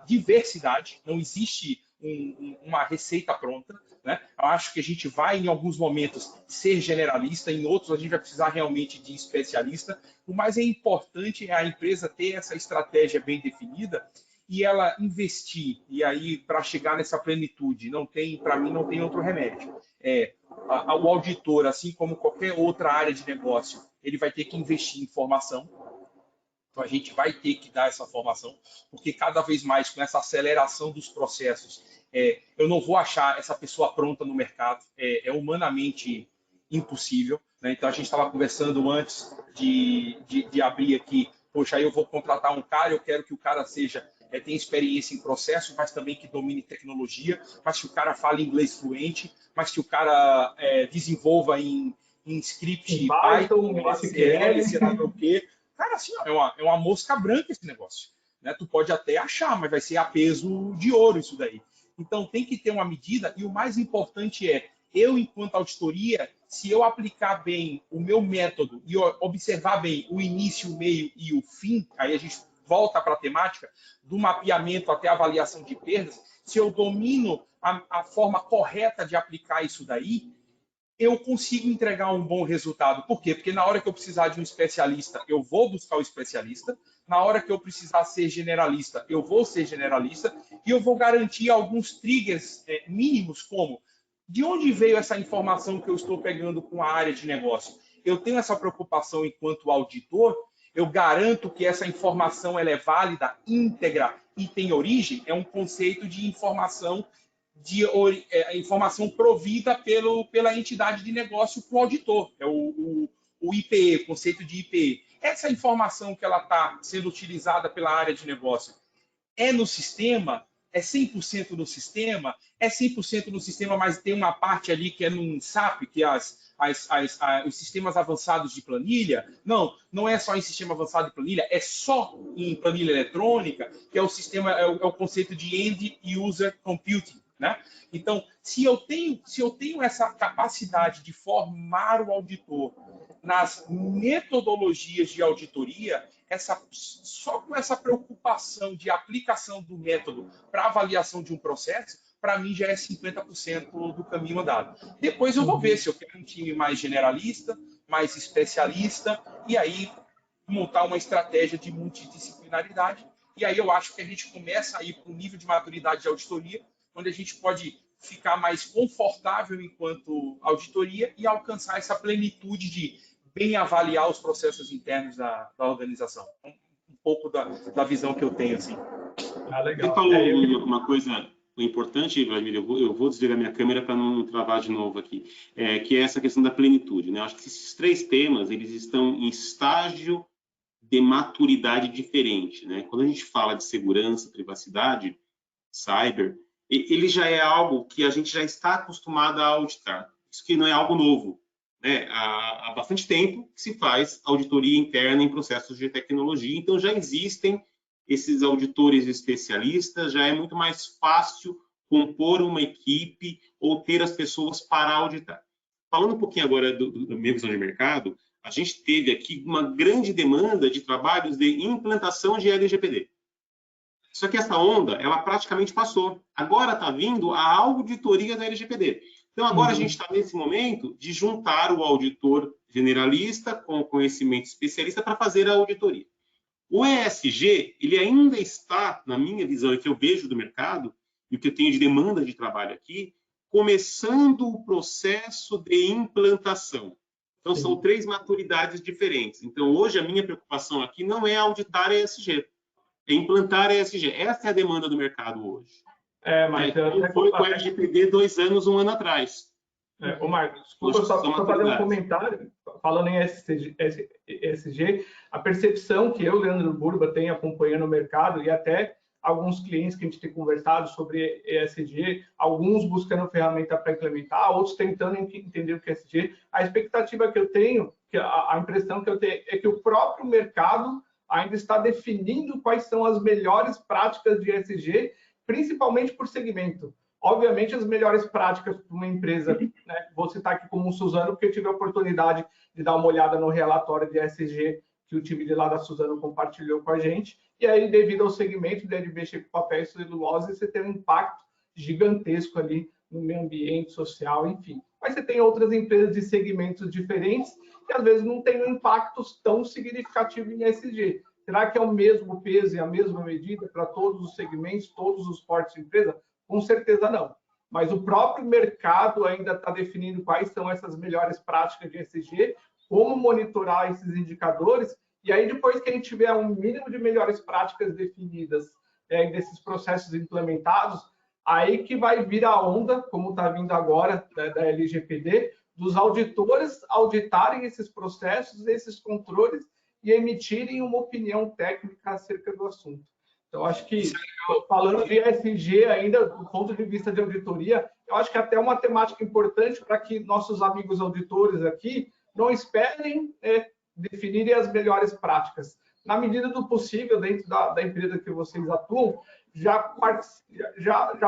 diversidade, não existe uma receita pronta, né? Eu acho que a gente vai, em alguns momentos, ser generalista, em outros a gente vai precisar realmente de especialista. O mais importante é a empresa ter essa estratégia bem definida e ela investir. E aí, para chegar nessa plenitude, para mim, não tem outro remédio. O auditor, assim como qualquer outra área de negócio, ele vai ter que investir em formação. Então, a gente vai ter que dar essa formação, porque cada vez mais, com essa aceleração dos processos, eu não vou achar essa pessoa pronta no mercado, é humanamente impossível, né? Então, a gente estava conversando antes de abrir aqui, poxa, aí eu vou contratar um cara, eu quero que o cara tenha experiência em processos, mas também que domine tecnologia, mas que o cara fale inglês fluente, mas que o cara desenvolva em script Python, SQL, sei lá o quê. Cara, assim, é uma mosca branca esse negócio, né? Tu pode até achar, mas vai ser a peso de ouro isso daí. Então, tem que ter uma medida e o mais importante eu, enquanto auditoria, se eu aplicar bem o meu método e observar bem o início, o meio e o fim, aí a gente volta para a temática do mapeamento até a avaliação de perdas, se eu domino a forma correta de aplicar isso daí, eu consigo entregar um bom resultado. Por quê? Porque na hora que eu precisar de um especialista, eu vou buscar o especialista. Na hora que eu precisar ser generalista, eu vou ser generalista. E eu vou garantir alguns triggers mínimos, como de onde veio essa informação que eu estou pegando com a área de negócio? Eu tenho essa preocupação enquanto auditor, eu garanto que essa informação ela é válida, íntegra e tem origem, é um conceito de informação informação provida pela entidade de negócio para o auditor, é o IPE, conceito de IPE. Essa informação que ela está sendo utilizada pela área de negócio é no sistema? É 100% no sistema? É 100% no sistema, mas tem uma parte ali que é num SAP, que é os sistemas avançados de planilha? Não, não é só em sistema avançado de planilha, é só em planilha eletrônica, que é o sistema, é o conceito de End User Computing, né? Então, se eu tenho essa capacidade de formar o auditor nas metodologias de auditoria, só com essa preocupação de aplicação do método para avaliação de um processo, para mim já é 50% do caminho andado. Depois eu vou ver se eu quero um time mais generalista, mais especialista, e aí montar uma estratégia de multidisciplinaridade. E aí eu acho que a gente começa a ir para um nível de maturidade de auditoria, onde a gente pode ficar mais confortável enquanto auditoria e alcançar essa plenitude de bem avaliar os processos internos da organização. Um pouco da visão que eu tenho, assim. Legal. Você falou uma coisa importante, Vladimir, eu vou desligar minha câmera para não travar de novo aqui, que é essa questão da plenitude, né? Acho que esses três temas, eles estão em estágio de maturidade diferente, né? Quando a gente fala de segurança, privacidade, cyber, ele já é algo que a gente já está acostumado a auditar. Isso que não é algo novo. Há bastante tempo que se faz auditoria interna em processos de tecnologia, então já existem esses auditores especialistas, já é muito mais fácil compor uma equipe ou ter as pessoas para auditar. Falando um pouquinho agora da minha visão de mercado, a gente teve aqui uma grande demanda de trabalhos de implantação de LGPD. Só que essa onda, ela praticamente passou. Agora está vindo a auditoria da LGPD. Então, agora a gente está nesse momento de juntar o auditor generalista com o conhecimento especialista para fazer a auditoria. O ESG, ele ainda está, na minha visão, e que eu vejo do mercado, e o que eu tenho de demanda de trabalho aqui, começando o processo de implantação. Então, são três maturidades diferentes. Então, hoje, a minha preocupação aqui não é auditar ESG, é implantar ESG. Essa é a demanda do mercado hoje. Mas foi com a LGPD 2 anos, 1 ano atrás. Ô, Marcos, desculpa só fazer um comentário. Falando em ESG, a percepção que eu, Leandro Burba, tenho acompanhando o mercado e até alguns clientes que a gente tem conversado sobre ESG, alguns buscando ferramenta para implementar, outros tentando entender o que é ESG. A expectativa que eu tenho, a impressão que eu tenho é que o próprio mercado ainda está definindo quais são as melhores práticas de ESG, principalmente por segmento. Obviamente, as melhores práticas para uma empresa, né, vou citar aqui como um Suzano, porque eu tive a oportunidade de dar uma olhada no relatório de ESG que o time de lá da Suzano compartilhou com a gente, e aí, devido ao segmento de mexer com papel e celulose, você tem um impacto gigantesco ali no meio ambiente, social, enfim. Mas você tem outras empresas de segmentos diferentes que, às vezes, não têm um impacto tão significativo em ESG. Será que é o mesmo peso e a mesma medida para todos os segmentos, todos os portes de empresa? Com certeza não. Mas o próprio mercado ainda está definindo quais são essas melhores práticas de ESG, como monitorar esses indicadores, e aí depois que a gente tiver um mínimo de melhores práticas definidas desses processos implementados, aí que vai vir a onda, como está vindo agora da LGPD, dos auditores auditarem esses processos, esses controles e emitirem uma opinião técnica acerca do assunto. Então, acho que, falando de ESG ainda, do ponto de vista de auditoria, eu acho que até uma temática importante para que nossos amigos auditores aqui não esperem definirem as melhores práticas. Na medida do possível, dentro da empresa que vocês atuam, já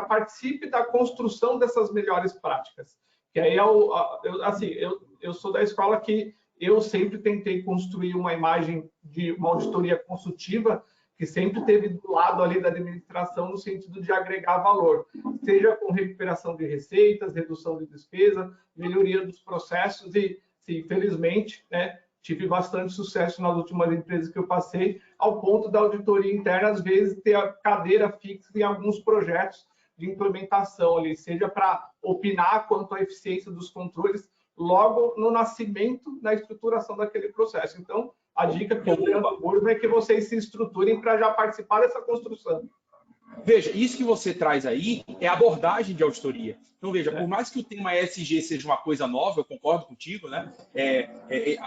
participe da construção dessas melhores práticas. Que aí, eu sou da escola que eu sempre tentei construir uma imagem de uma auditoria consultiva que sempre teve do lado ali da administração no sentido de agregar valor. seja com recuperação de receitas, redução de despesa, melhoria dos processos e, felizmente, né, tive bastante sucesso nas últimas empresas que eu passei, ao ponto da auditoria interna, às vezes, ter a cadeira fixa em alguns projetos de implementação ali, seja para opinar quanto à eficiência dos controles, logo no nascimento, na estruturação daquele processo. Então, a dica que eu dou ao Burba é que vocês se estruturem para já participar dessa construção. Veja, isso que você traz aí é abordagem de auditoria. Então, veja, por mais que o tema ESG seja uma coisa nova, eu concordo contigo, né?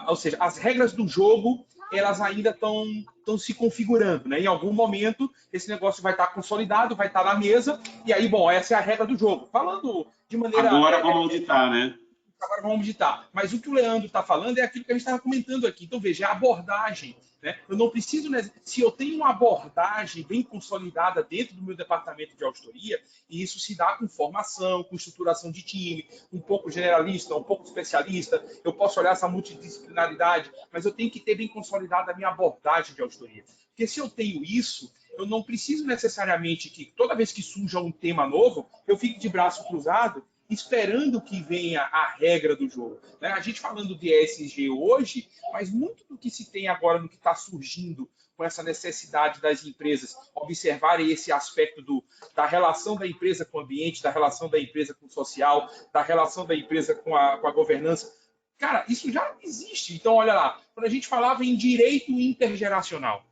Ou seja, as regras do jogo, elas ainda estão se configurando, né? Em algum momento, esse negócio vai estar consolidado, vai estar na mesa, e aí, bom, essa é a regra do jogo. Falando de maneira... Agora vamos auditar, né? Agora vamos auditar. Mas o que o Leandro está falando é aquilo que a gente estava comentando aqui. Então, veja, a abordagem. Né? Eu não preciso, né? Se eu tenho uma abordagem bem consolidada dentro do meu departamento de auditoria, e isso se dá com formação, com estruturação de time, um pouco generalista, um pouco especialista, eu posso olhar essa multidisciplinaridade, mas eu tenho que ter bem consolidada a minha abordagem de auditoria. Porque se eu tenho isso, eu não preciso necessariamente que toda vez que surja um tema novo, eu fique de braço cruzado esperando que venha a regra do jogo. Né? A gente falando de ESG hoje, mas muito do que se tem agora no que está surgindo com essa necessidade das empresas observarem esse aspecto da relação da empresa com o ambiente, da relação da empresa com o social, da relação da empresa com a governança. Cara, isso já existe. Então, olha lá, quando a gente falava em direito intergeracional,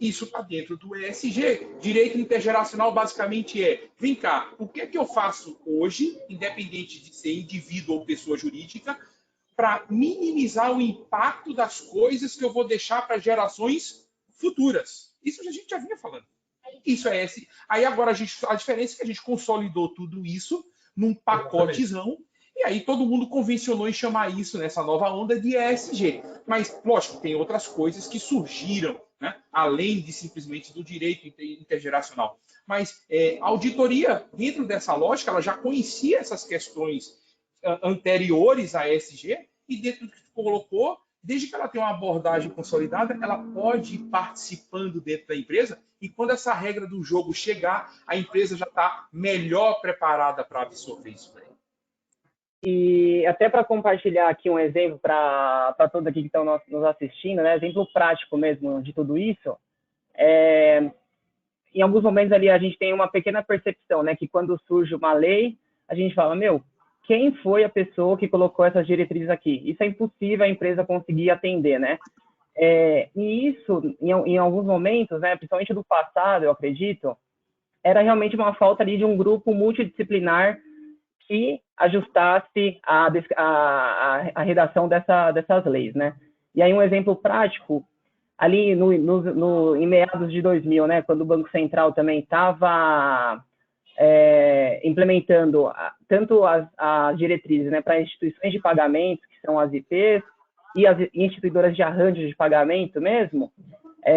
isso está dentro do ESG. Direito intergeracional basicamente vem cá, o que é que eu faço hoje, independente de ser indivíduo ou pessoa jurídica, para minimizar o impacto das coisas que eu vou deixar para gerações futuras. Isso a gente já vinha falando. Isso é ESG. Aí agora a diferença é que a gente consolidou tudo isso num pacotezão, e aí todo mundo convencionou em chamar isso, nessa nova onda, de ESG. Mas, lógico, tem outras coisas que surgiram, né? Além de simplesmente do direito intergeracional. Mas a auditoria, dentro dessa lógica, ela já conhecia essas questões anteriores à ESG, e dentro do que tu colocou, desde que ela tenha uma abordagem consolidada, ela pode ir participando dentro da empresa, e quando essa regra do jogo chegar, a empresa já está melhor preparada para absorver isso daí. E até para compartilhar aqui um exemplo para todos aqui que estão nos assistindo, né? Exemplo prático mesmo de tudo isso, em alguns momentos ali a gente tem uma pequena percepção, né? Que quando surge uma lei, a gente fala, quem foi a pessoa que colocou essas diretrizes aqui? Isso é impossível a empresa conseguir atender, né? E isso, em alguns momentos, né? Principalmente do passado, eu acredito, era realmente uma falta ali de um grupo multidisciplinar que ajustasse a redação dessas leis, né? E aí um exemplo prático, ali em meados de 2000, né, quando o Banco Central também estava implementando tanto as diretrizes, né, para instituições de pagamentos, que são as IPs, e as instituidoras de arranjo de pagamento mesmo,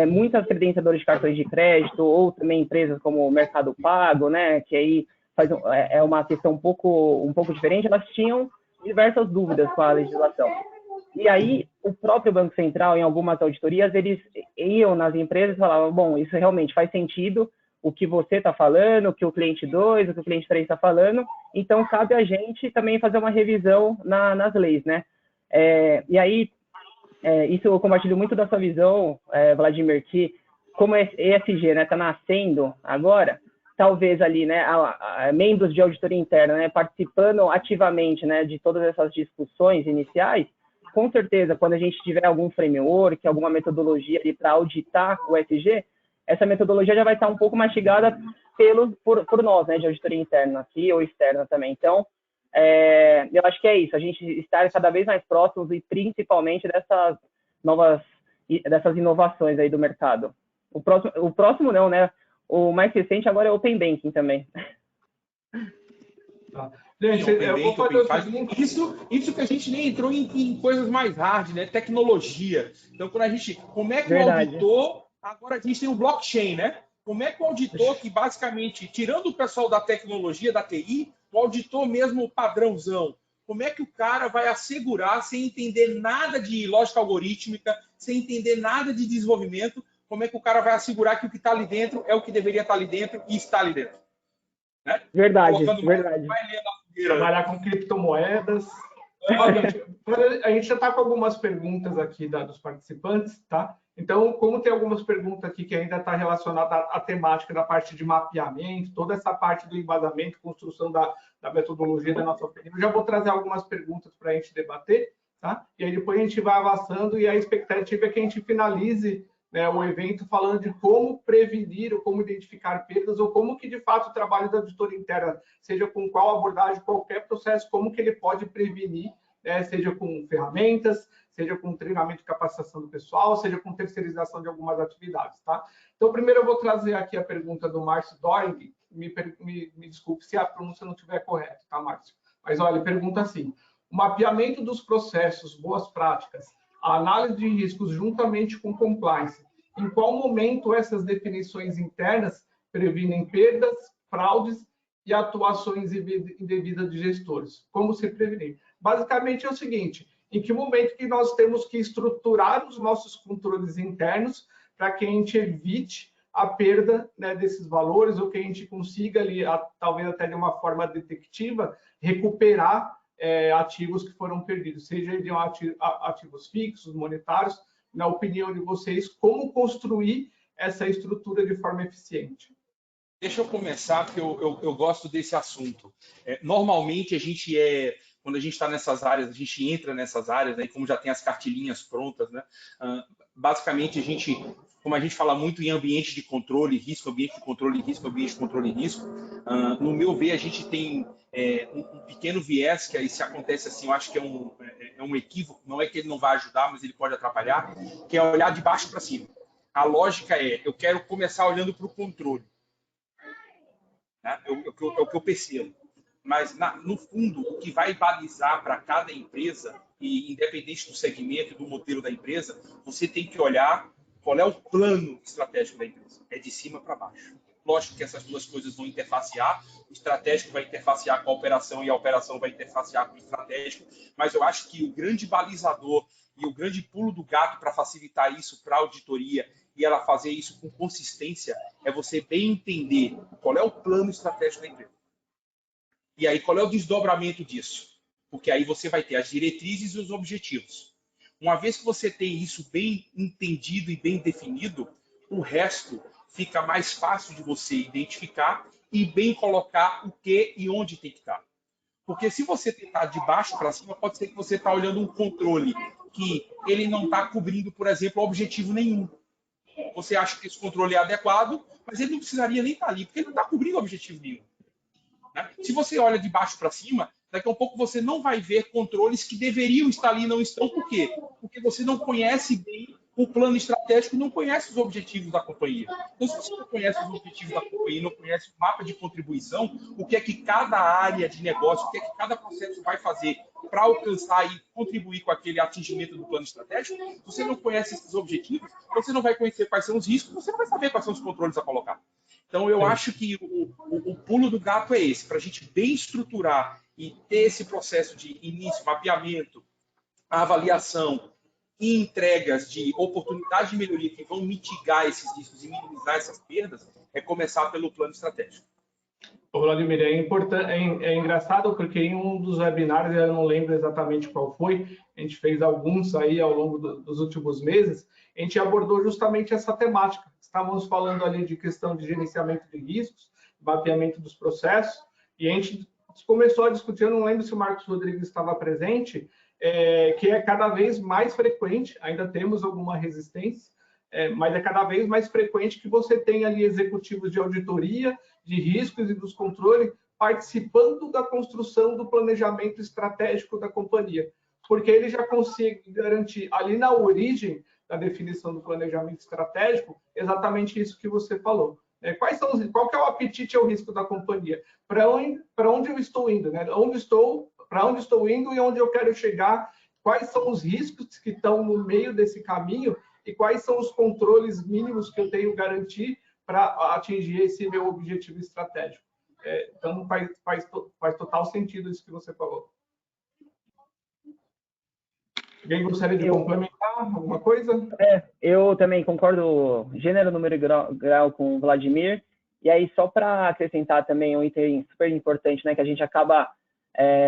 muitas credenciadoras de cartões de crédito, ou também empresas como o Mercado Pago, né, que aí é uma questão um pouco diferente, elas tinham diversas dúvidas com a legislação. E aí, o próprio Banco Central, em algumas auditorias, eles iam nas empresas e falavam, bom, isso realmente faz sentido, o que você está falando, o que o cliente 2, o que o cliente 3 está falando, então cabe a gente também fazer uma revisão nas leis, né? E aí, isso eu compartilho muito da sua visão, Vladimir, que como ESG, né, está nascendo agora, talvez ali, né, membros de auditoria interna, né, participando ativamente, né, de todas essas discussões iniciais, com certeza, quando a gente tiver algum framework, alguma metodologia ali para auditar o ESG, essa metodologia já vai estar um pouco mastigada por nós, né, de auditoria interna aqui ou externa também. Então, eu acho que é isso, a gente estar cada vez mais próximos e principalmente dessas inovações aí do mercado. O próximo não, né? O mais recente agora é o Open Banking também. Tá. Gente, eu vou fazer o seguinte... Isso que a gente nem entrou em coisas mais hard, né? Tecnologia. Então, quando a gente... Como é que Verdade. o auditor... Agora a gente tem o blockchain, né? Como é que o auditor, que basicamente, tirando o pessoal da tecnologia, da TI, o auditor mesmo padrãozão, como é que o cara vai assegurar, sem entender nada de lógica algorítmica, sem entender nada de desenvolvimento, como é que o cara vai assegurar que o que está ali dentro é o que deveria estar ali dentro e está ali dentro? Né? Verdade, colocando verdade. mais lenha na fogueira. Trabalhar com criptomoedas. Ó, gente, a gente já está com algumas perguntas aqui dos participantes, tá? Então, como tem algumas perguntas aqui que ainda está relacionada à temática da parte de mapeamento, toda essa parte do embasamento, construção da metodologia da nossa opinião, eu já vou trazer algumas perguntas para a gente debater, tá? E aí depois a gente vai avançando e a expectativa é que a gente finalize, né, o evento falando de como prevenir ou como identificar perdas ou como que, de fato, o trabalho da auditoria interna, seja com qual abordagem, qualquer processo, como que ele pode prevenir, né, seja com ferramentas, seja com treinamento e capacitação do pessoal, seja com terceirização de algumas atividades, tá? Então, primeiro eu vou trazer aqui a pergunta do Márcio Doring, me desculpe se a pronúncia não estiver correta, tá, Márcio? Mas, olha, ele pergunta assim, o mapeamento dos processos, boas práticas, a análise de riscos juntamente com compliance. Em qual momento essas definições internas previnem perdas, fraudes e atuações indevidas de gestores? Como se prevenir? Basicamente é o seguinte, em que momento que nós temos que estruturar os nossos controles internos para que a gente evite a perda, né, desses valores ou que a gente consiga ali, talvez até de uma forma detectiva, recuperar ativos que foram perdidos, seja de ativos fixos, monetários. Na opinião de vocês, como construir essa estrutura de forma eficiente? Deixa eu começar, porque eu gosto desse assunto. Normalmente, quando a gente está nessas áreas, a gente entra nessas áreas, né, e como já tem as cartilhinhas prontas, né, basicamente, como a gente fala muito em ambiente de controle, risco, ambiente de controle, risco, ambiente de controle, risco, no meu ver, a gente tem um pequeno viés, que aí se acontece assim, eu acho que é um equívoco, não é que ele não vai ajudar, mas ele pode atrapalhar, que é olhar de baixo para cima. A lógica eu quero começar olhando para o controle. Né? É o que eu percebo. Mas, no fundo, o que vai balizar para cada empresa, e independente do segmento e do modelo da empresa, você tem que olhar qual é o plano estratégico da empresa. É de cima para baixo. Lógico que essas duas coisas vão interfacear, o estratégico vai interfacear com a operação e a operação vai interfacear com o estratégico, mas eu acho que o grande balizador e o grande pulo do gato para facilitar isso para a auditoria e ela fazer isso com consistência é você bem entender qual é o plano estratégico da empresa. E aí, qual é o desdobramento disso? Porque aí você vai ter as diretrizes e os objetivos. Uma vez que você tem isso bem entendido e bem definido, o resto fica mais fácil de você identificar e bem colocar o que e onde tem que estar. Porque se você tentar de baixo para cima, pode ser que você está olhando um controle que ele não está cobrindo, por exemplo, objetivo nenhum. Você acha que esse controle é adequado, mas ele não precisaria nem estar ali, porque ele não está cobrindo objetivo nenhum. Né? Se você olha de baixo para cima, daqui a um pouco você não vai ver controles que deveriam estar ali e não estão. Por quê? Porque você não conhece bem o plano estratégico e não conhece os objetivos da companhia. Então, se você não conhece os objetivos da companhia, não conhece o mapa de contribuição, o que é que cada área de negócio, o que é que cada processo vai fazer para alcançar e contribuir com aquele atingimento do plano estratégico, se você não conhece esses objetivos, você não vai conhecer quais são os riscos, você não vai saber quais são os controles a colocar. Então, eu acho que o pulo do gato é esse, para a gente bem estruturar e ter esse processo de início, mapeamento, avaliação e entregas de oportunidade de melhoria que vão mitigar esses riscos e minimizar essas perdas, é começar pelo plano estratégico. Ô, Vladimir, é engraçado porque em um dos webinários, eu não lembro exatamente qual foi, a gente fez alguns aí ao longo dos últimos meses, a gente abordou justamente essa temática. Estávamos falando ali de questão de gerenciamento de riscos, mapeamento dos processos, e a gente começou a discutir, eu não lembro se o Marcos Rodrigues estava presente, que é cada vez mais frequente, ainda temos alguma resistência, mas é cada vez mais frequente que você tenha ali executivos de auditoria, de riscos e dos controles participando da construção do planejamento estratégico da companhia, porque ele já consegue garantir ali na origem da definição do planejamento estratégico exatamente isso que você falou. Qual que é o apetite ao risco da companhia? Para onde eu estou indo? Né? Para onde estou indo e onde eu quero chegar? Quais são os riscos que estão no meio desse caminho e quais são os controles mínimos que eu tenho que garantir para atingir esse meu objetivo estratégico? Então, faz total sentido isso que você falou. Alguém gostaria de complementar alguma coisa? Eu também concordo gênero, número e grau com o Vladimir. E aí, só para acrescentar também um item super importante, né, que a gente acaba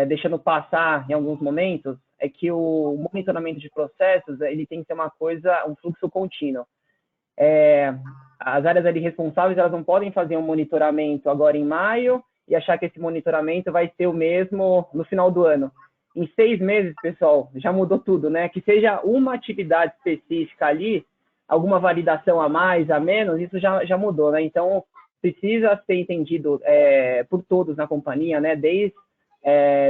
deixando passar em alguns momentos, é que o monitoramento de processos, ele tem que ser um fluxo contínuo. As áreas ali responsáveis, elas não podem fazer um monitoramento agora em maio e achar que esse monitoramento vai ser o mesmo no final do ano. Em 6 meses, pessoal, já mudou tudo, né? Que seja uma atividade específica ali, alguma validação a mais, a menos, isso já mudou, né? Então, precisa ser entendido por todos na companhia, né? Desde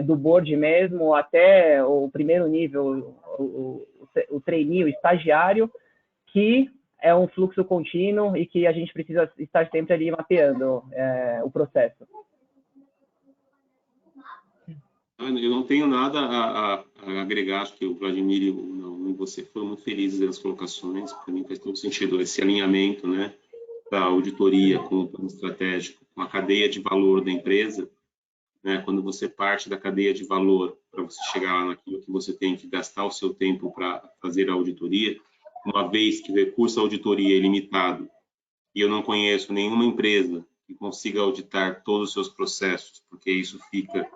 do board mesmo até o primeiro nível, o trainee, o estagiário, que é um fluxo contínuo e que a gente precisa estar sempre ali mapeando o processo. Eu não tenho nada a agregar, acho que o Vladimir e você foram muito felizes nas colocações, para mim faz todo sentido esse alinhamento, né, da auditoria com o plano estratégico, com a cadeia de valor da empresa, né, quando você parte da cadeia de valor para você chegar lá naquilo que você tem que gastar o seu tempo para fazer a auditoria, uma vez que o recurso à auditoria é limitado e eu não conheço nenhuma empresa que consiga auditar todos os seus processos, porque isso fica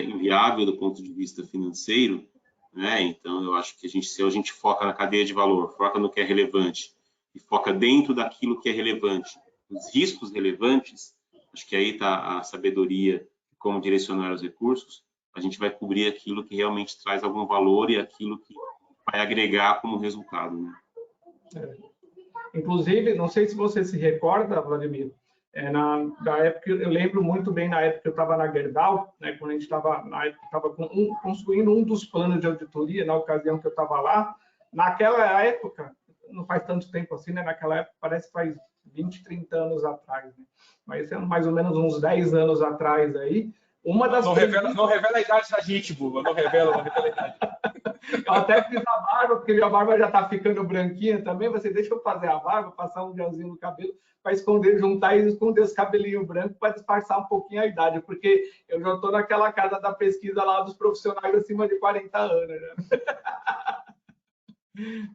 inviável do ponto de vista financeiro, né? Então, eu acho que se a gente foca na cadeia de valor, foca no que é relevante e foca dentro daquilo que é relevante, os riscos relevantes, acho que aí está a sabedoria de como direcionar os recursos, a gente vai cobrir aquilo que realmente traz algum valor e aquilo que vai agregar como resultado, né? Inclusive, não sei se você se recorda, Vladimir, na época, eu lembro muito bem na época que eu estava na Gerdau, né, quando a gente estava construindo um dos planos de auditoria, na ocasião que eu estava lá. Naquela época, não faz tanto tempo assim, né? Naquela época parece que faz 20, 30 anos atrás, né? Mas sendo mais ou menos uns 10 anos atrás aí, uma das... Não revela a idade da gente, Buba, não revela a idade. Eu até fiz a barba, porque minha barba já está ficando branquinha também. Você deixa eu fazer a barba, passar um gelzinho no cabelo, para juntar e esconder os cabelinhos brancos para disfarçar um pouquinho a idade, porque eu já estou naquela casa da pesquisa lá dos profissionais acima de 40 anos. Né?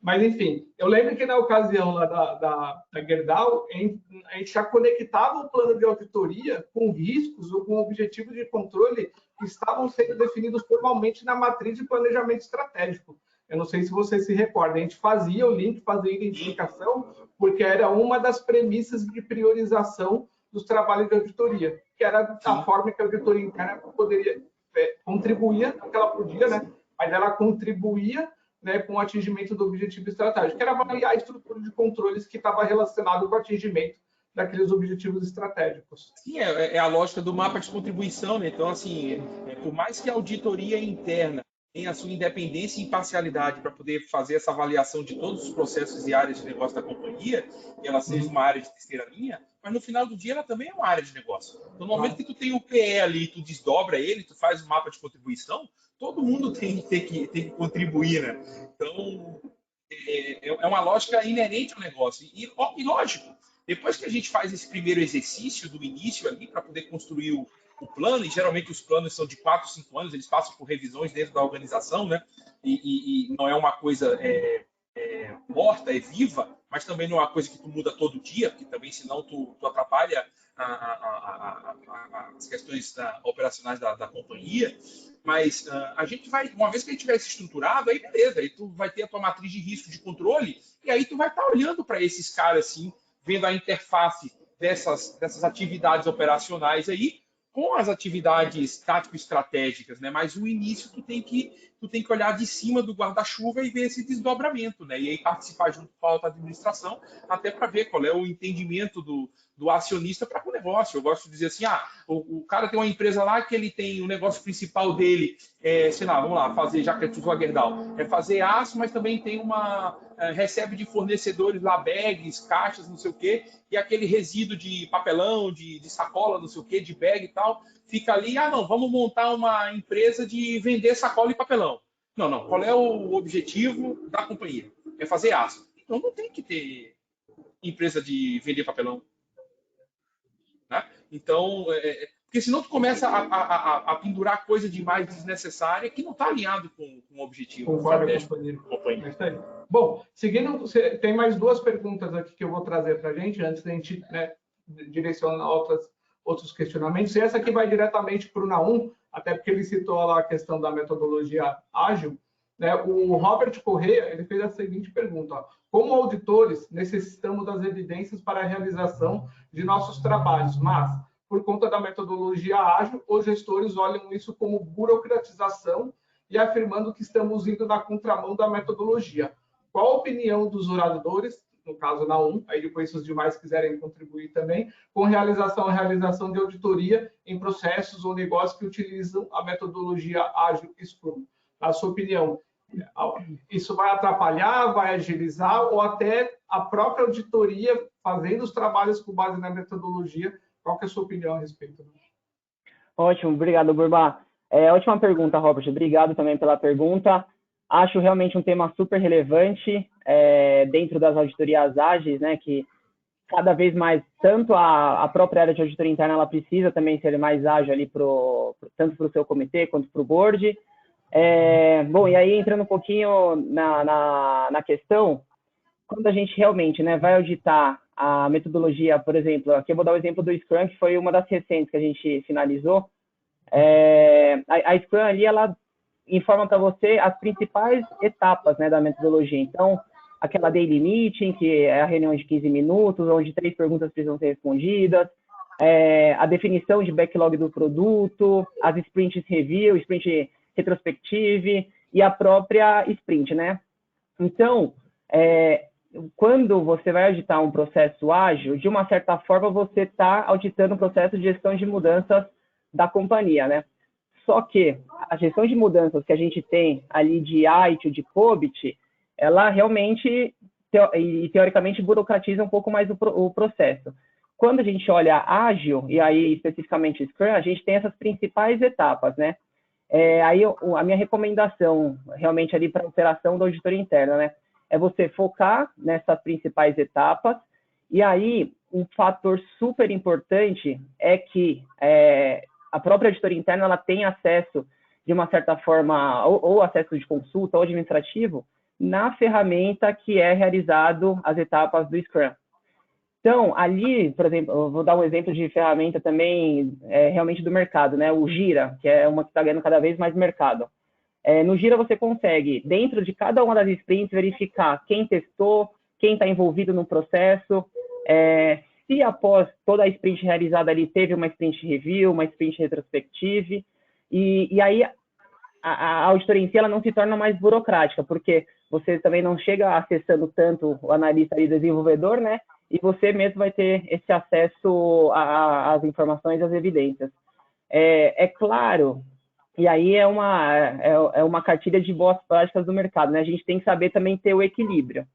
Mas, enfim, eu lembro que na ocasião lá da Gerdau, a gente já conectava o plano de auditoria com riscos ou com objetivos de controle que estavam sendo definidos formalmente na matriz de planejamento estratégico. Eu não sei se você se recorda, a gente fazia o link, fazia a identificação, porque era uma das premissas de priorização dos trabalhos de auditoria, que era a forma que a auditoria interna poderia contribuir, que ela podia, né? Mas ela contribuía, né, com o atingimento do objetivo estratégico, que era avaliar a estrutura de controles que estava relacionado com o atingimento daqueles objetivos estratégicos. Sim, é a lógica do mapa de contribuição, né? Então, assim, por mais que a auditoria interna tenha a sua independência e imparcialidade para poder fazer essa avaliação de todos os processos e áreas de negócio da companhia, e ela seja uma área de terceira linha, mas no final do dia ela também é uma área de negócio. Então, no momento que tu tem o PE ali, tu desdobra ele, tu faz o mapa de contribuição, todo mundo tem que contribuir, né? Então, é uma lógica inerente ao negócio. E lógico, depois que a gente faz esse primeiro exercício do início ali, para poder construir o plano, e geralmente os planos são de 4, 5 anos, eles passam por revisões dentro da organização, né? E não é uma coisa morta, é viva, mas também não é uma coisa que tu muda todo dia, porque também senão tu atrapalha as questões operacionais da companhia. Mas a gente vai, uma vez que a gente tiver estruturado, aí beleza, aí tu vai ter a tua matriz de risco de controle, e aí tu vai estar olhando para esses caras assim, vendo a interface dessas atividades operacionais aí com as atividades tático-estratégicas, né? Mas o início tu tem que olhar de cima do guarda-chuva e ver esse desdobramento, né? E aí participar junto com a alta administração, até para ver qual é o entendimento do acionista para o negócio. Eu gosto de dizer assim, o cara tem uma empresa lá que ele tem o negócio principal dele, sei lá, vamos lá, fazer, já que tu usou a Gerdau, fazer aço, mas também tem recebe de fornecedores lá, bags, caixas, não sei o quê, e aquele resíduo de papelão, de sacola, não sei o quê, de bag e tal, fica ali, não, vamos montar uma empresa de vender sacola e papelão. Não, qual é o objetivo da companhia? É fazer aço. Então não tem que ter empresa de vender papelão. Né? Então, porque senão tu começa a pendurar coisa demais desnecessária que não está alinhado com o objetivo. Concordo com a companhia. Bom, seguindo, tem mais 2 perguntas aqui que eu vou trazer para a gente, antes da gente, né, direciono a outros questionamentos. E essa aqui vai diretamente para o Naum, até porque ele citou lá a questão da metodologia ágil, né? O Robert Correia, ele fez a seguinte pergunta: ó, como auditores, necessitamos das evidências para a realização de nossos trabalhos, mas, por conta da metodologia ágil, os gestores olham isso como burocratização e afirmando que estamos indo na contramão da metodologia. Qual a opinião dos oradores, no caso Naum, aí depois se os demais quiserem contribuir também, com realização de auditoria em processos ou negócios que utilizam a metodologia ágil Scrum? Na sua opinião, isso vai atrapalhar, vai agilizar, ou até a própria auditoria fazendo os trabalhos com base na metodologia? Qual que é a sua opinião a respeito? Ótimo, obrigado, Burba. Ótima pergunta, Robert. Obrigado também pela pergunta. Acho realmente um tema super relevante dentro das auditorias ágeis, né, que cada vez mais, tanto a própria área de auditoria interna, ela precisa também ser mais ágil ali tanto para o seu comitê quanto para o board. Bom, e aí entrando um pouquinho na questão, quando a gente realmente, né, vai auditar a metodologia, por exemplo, aqui eu vou dar o exemplo do Scrum, que foi uma das recentes que a gente finalizou. A Scrum ali, ela informa para você as principais etapas, né, da metodologia. Então, aquela daily meeting, que é a reunião de 15 minutos, onde 3 perguntas precisam ser respondidas, a definição de backlog do produto, as sprints review, sprint retrospective e a própria sprint, né? Então, quando você vai auditar um processo ágil, de uma certa forma você está auditando um processo de gestão de mudanças da companhia, né? Só que a gestão de mudanças que a gente tem ali de IT, de COBIT, ela realmente, teoricamente, burocratiza um pouco mais o processo. Quando a gente olha ágil, e aí especificamente Scrum, a gente tem essas principais etapas, né? Aí a minha recomendação, realmente ali para a operação da auditoria interna, né? É você focar nessas principais etapas, e aí um fator super importante é que a própria auditoria interna ela tem acesso, de uma certa forma, ou acesso de consulta ou administrativo, na ferramenta que é realizado as etapas do Scrum. Então, ali, por exemplo, eu vou dar um exemplo de ferramenta também realmente do mercado, né? O Gira, que é uma que está ganhando cada vez mais mercado. No Gira você consegue, dentro de cada uma das sprints, verificar quem testou, quem está envolvido no processo, se após toda a sprint realizada ali teve uma sprint review, uma sprint retrospective, e aí a auditoria em si ela não se torna mais burocrática, porque você também não chega acessando tanto o analista e desenvolvedor, né? E você mesmo vai ter esse acesso às informações, às evidências. É claro, e aí é uma cartilha de boas práticas do mercado, né? A gente tem que saber também ter o equilíbrio.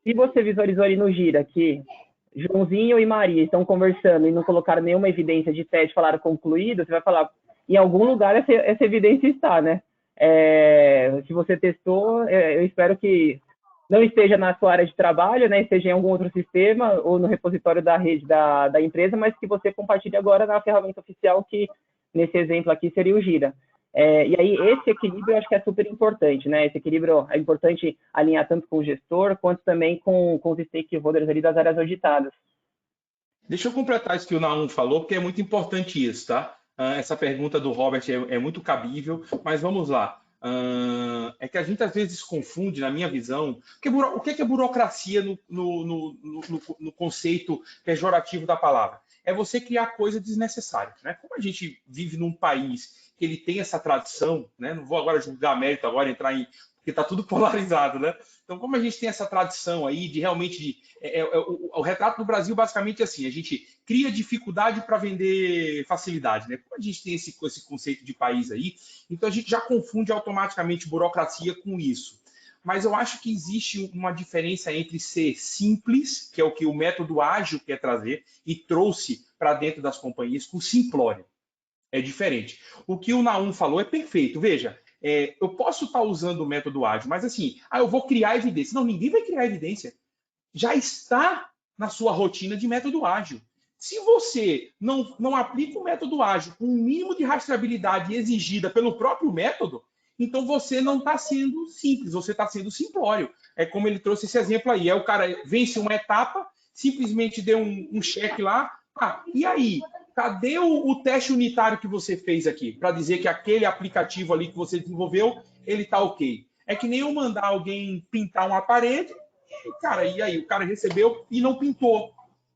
Se você visualizou ali no Gira que Joãozinho e Maria estão conversando e não colocaram nenhuma evidência de teste, falaram concluído, você vai falar, em algum lugar essa evidência está, né? Se você testou, eu espero que não esteja na sua área de trabalho, né? Esteja em algum outro sistema ou no repositório da rede da empresa, mas que você compartilhe agora na ferramenta oficial, que nesse exemplo aqui seria o Gira. E aí, esse equilíbrio eu acho que é super importante, né? Esse equilíbrio é importante alinhar tanto com o gestor, quanto também com os stakeholders ali das áreas auditadas. Deixa eu completar isso que o Naum falou, porque é muito importante isso, tá? Essa pergunta do Robert é muito cabível, mas vamos lá. É que a gente às vezes confunde, na minha visão, o que é burocracia no conceito pejorativo da palavra? É você criar coisa desnecessária, né? Como a gente vive num país que ele tem essa tradição, né? Não vou agora julgar mérito, agora entrar em... porque está tudo polarizado, né? Então, como a gente tem essa tradição aí de realmente... o retrato do Brasil basicamente é assim, a gente cria dificuldade para vender facilidade, né? Como a gente tem esse conceito de país aí, então a gente já confunde automaticamente burocracia com isso. Mas eu acho que existe uma diferença entre ser simples, que é o que o método ágil quer trazer, e trouxe para dentro das companhias, com simplório. É diferente. O que o Naum falou é perfeito. Veja, eu posso estar usando o método ágil, mas assim, eu vou criar evidência. Não, ninguém vai criar evidência. Já está na sua rotina de método ágil. Se você não aplica o método ágil com o mínimo de rastreabilidade exigida pelo próprio método, então você não está sendo simples, você está sendo simplório. É como ele trouxe esse exemplo aí. O cara vence uma etapa simplesmente deu um cheque lá. Ah, e aí? Cadê o teste unitário que você fez aqui? Para dizer que aquele aplicativo ali que você desenvolveu, ele está ok. É que nem eu mandar alguém pintar uma parede, e aí o cara recebeu e não pintou.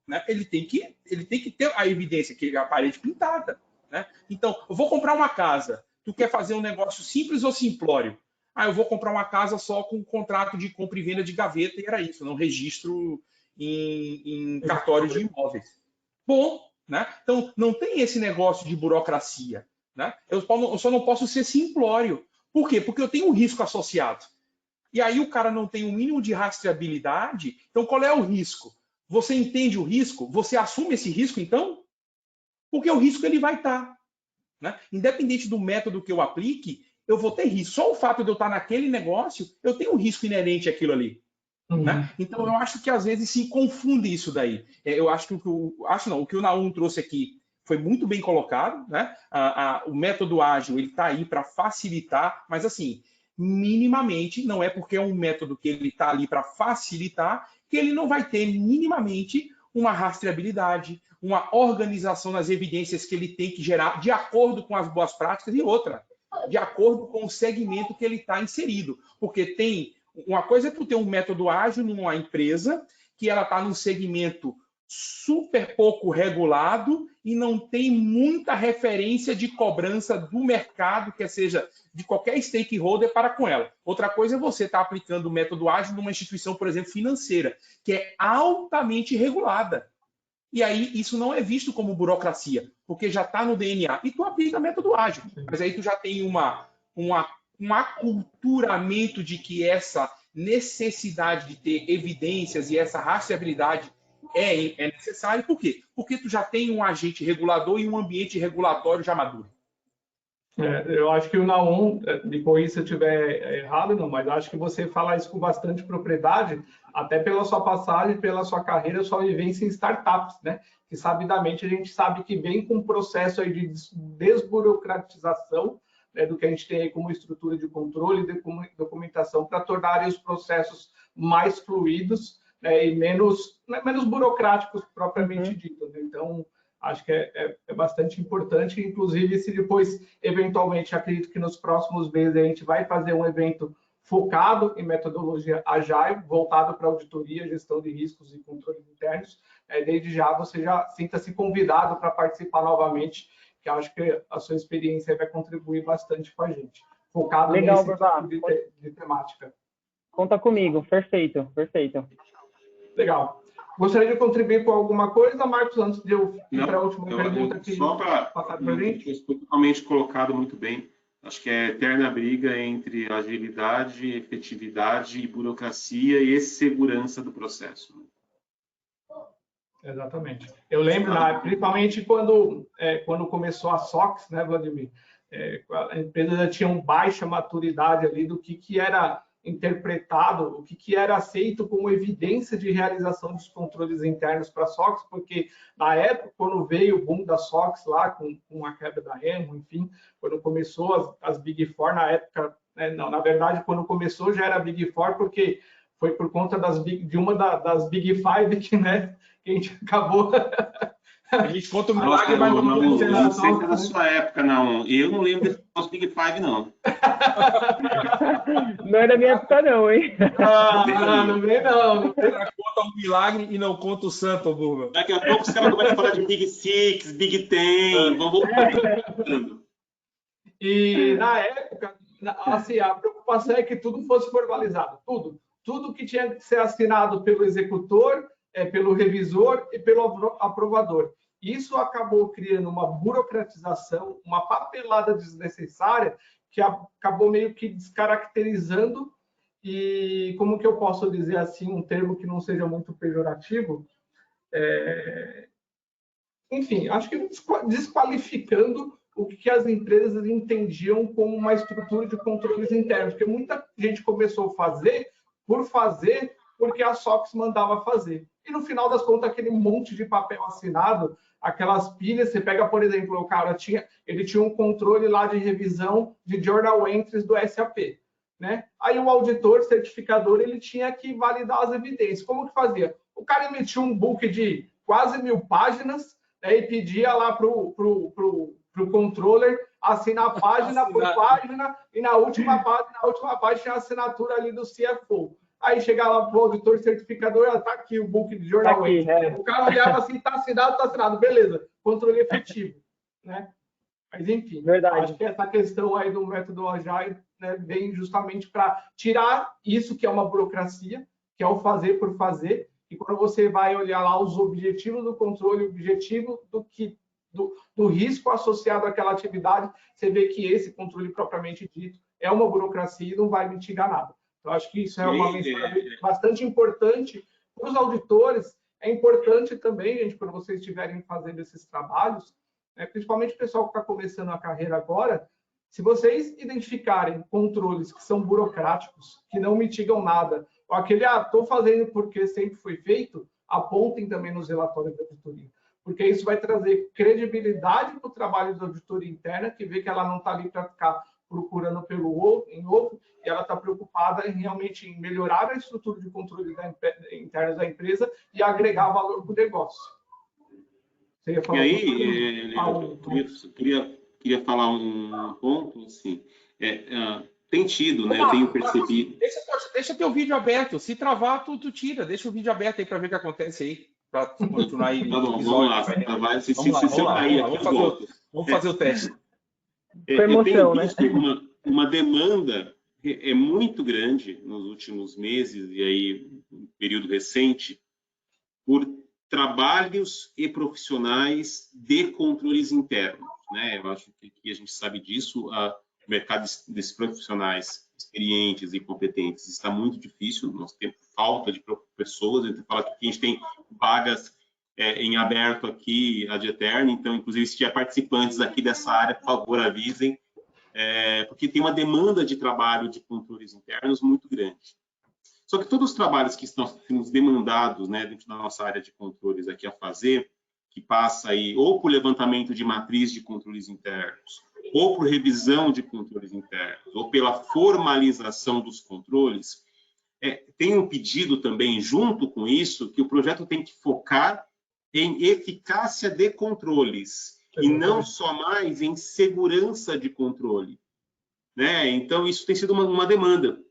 Né? Ele tem que ter a evidência que é a parede pintada. Né? Então, eu vou comprar uma casa. Tu quer fazer um negócio simples ou simplório? Ah, eu vou comprar uma casa só com contrato de compra e venda de gaveta, e era isso, não registro em cartório de imóveis. Bom, né? Então, não tem esse negócio de burocracia. Né? Eu só não posso ser simplório. Por quê? Porque eu tenho um risco associado. E aí o cara não tem um mínimo de rastreabilidade. Então, qual é o risco? Você entende o risco? Você assume esse risco, então? Porque o risco ele vai estar. Né? Independente do método que eu aplique, eu vou ter risco. Só o fato de eu estar naquele negócio, eu tenho um risco inerente àquilo ali. Né? Então, eu acho que às vezes se confunde isso daí. Eu acho que o que o Naum trouxe aqui foi muito bem colocado. Né? O método ágil ele está aí para facilitar, mas assim, minimamente, não é porque é um método que ele está ali para facilitar que ele não vai ter minimamente uma rastreabilidade, uma organização nas evidências que ele tem que gerar de acordo com as boas práticas e outra, de acordo com o segmento que ele está inserido. Porque tem uma coisa é tu ter um método ágil numa empresa que ela está num segmento super pouco regulado e não tem muita referência de cobrança do mercado, que seja de qualquer stakeholder para com ela. Outra coisa é você estar aplicando o método ágil numa instituição, por exemplo, financeira, que é altamente regulada. E aí isso não é visto como burocracia, porque já está no DNA. E tu aplica método ágil, mas aí tu já tem um aculturamento de que essa necessidade de ter evidências e essa rastreabilidade é necessário. Por quê? Porque tu já tem um agente regulador e um ambiente regulatório já maduro. Eu acho que o Naum, depois se eu estiver errado, não, mas acho que você fala isso com bastante propriedade, até pela sua passagem, pela sua carreira, sua vivência em startups, né? Que sabidamente a gente sabe que vem com um processo aí de desburocratização, né, do que a gente tem aí como estrutura de controle e documentação para tornar os processos mais fluidos, né, e menos burocráticos propriamente dito. Né? Então, acho que é bastante importante, inclusive se depois, eventualmente, acredito que nos próximos meses a gente vai fazer um evento focado em metodologia Agile, voltado para auditoria, gestão de riscos e controles internos. Desde já você já sinta-se convidado para participar novamente, que acho que a sua experiência vai contribuir bastante com a gente. Focado legal, nesse tipo de temática. Conta comigo, perfeito, perfeito. Legal. Gostaria de contribuir com alguma coisa, Marcos, antes de eu ir para a última pergunta aqui? Só para passar para a gente. Foi totalmente colocado muito bem. Acho que é a eterna briga entre agilidade, efetividade e burocracia e segurança do processo. Exatamente. Eu lembro, principalmente quando começou a SOX, né, Vladimir? A empresa já tinha uma baixa maturidade ali do que era interpretado, o que era aceito como evidência de realização dos controles internos para a SOX, porque na época, quando veio o boom da SOX lá, com a quebra da Remo, enfim, quando começou as Big Four, na época, né, não, na verdade, quando começou já era Big Four, porque foi por conta de uma das Big Five que, né, que a gente acabou... A gente conta o milagre, mas não sei se é da sua época, não. Eu não lembro desse nosso Big Five, não. Não é da minha época, não, hein? Não vem, não. O cara conta o milagre e não conta o santo, Buba. Daqui a pouco os caras começam a falar de Big Six, Big Ten, vamos voltar. E, na época, assim, a preocupação é que tudo fosse formalizado. Tudo que tinha que ser assinado pelo executor, pelo revisor e pelo aprovador. Isso acabou criando uma burocratização, uma papelada desnecessária, que acabou meio que descaracterizando, e como que eu posso dizer assim, um termo que não seja muito pejorativo, enfim, acho que desqualificando o que as empresas entendiam como uma estrutura de controles internos, porque muita gente começou a fazer, porque a SOX mandava fazer. E no final das contas, aquele monte de papel assinado, aquelas pilhas, você pega, por exemplo, o cara ele tinha um controle lá de revisão de journal entries do SAP, né? Aí o auditor, certificador, ele tinha que validar as evidências. Como que fazia? o cara emitiu um book de quase 1000 páginas, né, e pedia lá para o controller assinar página por página, e na última página tinha a assinatura ali do CFO. Aí chega lá para o auditor certificador, está aqui o book de jornal. Tá aqui, O cara olhava assim, está assinado, beleza, controle efetivo, né? Mas, enfim, Verdade. acho que essa questão aí do método Agile, né, vem justamente para tirar isso que é uma burocracia, que é o fazer por fazer, e quando você vai olhar lá os objetivos do controle, o objetivo do risco associado àquela atividade, você vê que esse controle propriamente dito é uma burocracia e não vai mitigar nada. Então, acho que isso é uma mensagem bastante importante para os auditores. É importante também, gente, quando vocês estiverem fazendo esses trabalhos, né, principalmente o pessoal que está começando a carreira agora, se vocês identificarem controles que são burocráticos, que não mitigam nada, ou aquele, estou fazendo porque sempre foi feito, apontem também nos relatórios da auditoria. Porque isso vai trazer credibilidade para o trabalho da auditoria interna, que vê que ela não está ali para ficar procurando pelo ovo, e ela está preocupada em realmente em melhorar a estrutura de controle interna da empresa e agregar valor para o negócio. Você ia falar queria falar um ponto, assim, tem tido, né? Eu tenho percebido. Deixa teu vídeo aberto. Se travar, tu tira. Deixa o vídeo aberto aí para ver o que acontece aí. Para continuar aí. Tá bom, vamos lá. Vamos fazer o teste. Eu tenho visto uma demanda muito grande nos últimos meses e aí no período recente por trabalhos e profissionais de controles internos, né? Eu acho que aqui a gente sabe disso. O mercado desses profissionais experientes e competentes está muito difícil. Nós temos falta de pessoas. A gente fala que a gente tem vagas em aberto aqui ad eterno. Então, inclusive, se tiver participantes aqui dessa área, por favor, avisem, porque tem uma demanda de trabalho de controles internos muito grande. Só que todos os trabalhos que estão sendo demandados, né, dentro da nossa área de controles aqui a fazer, que passa aí ou por levantamento de matriz de controles internos, ou por revisão de controles internos, ou pela formalização dos controles, tem um pedido também, junto com isso, que o projeto tem que focar em eficácia de controles, e não só mais em segurança de controle, né? Então, isso tem sido uma demanda.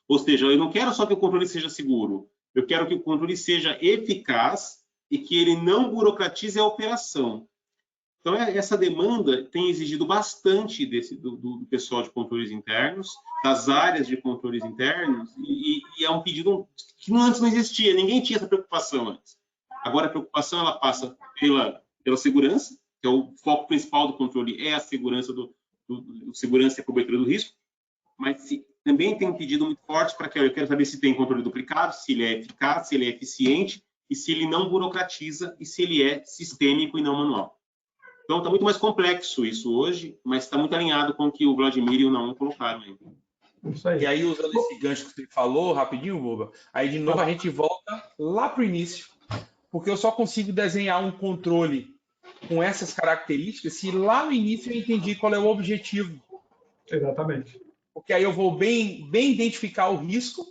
Ou seja, eu não quero só que o controle seja seguro, eu quero que o controle seja eficaz e que ele não burocratize a operação. Então, essa demanda tem exigido bastante do pessoal de controles internos, das áreas de controles internos, e é um pedido que antes não existia, ninguém tinha essa preocupação antes. Agora, a preocupação ela passa pela segurança, que é o foco principal do controle, é a segurança, segurança e a cobertura do risco, mas também tem um pedido muito forte para que eu quero saber se tem controle duplicado, se ele é eficaz, se ele é eficiente, e se ele não burocratiza, e se ele é sistêmico e não manual. Então, está muito mais complexo isso hoje, mas está muito alinhado com o que o Vladimir e o Naum colocaram aí. Isso aí. E aí, usando esse gancho que você falou, rapidinho, Buba, aí de novo a gente volta lá para o início, porque eu só consigo desenhar um controle com essas características se lá no início eu entendi qual é o objetivo. Exatamente. Porque aí eu vou bem identificar o risco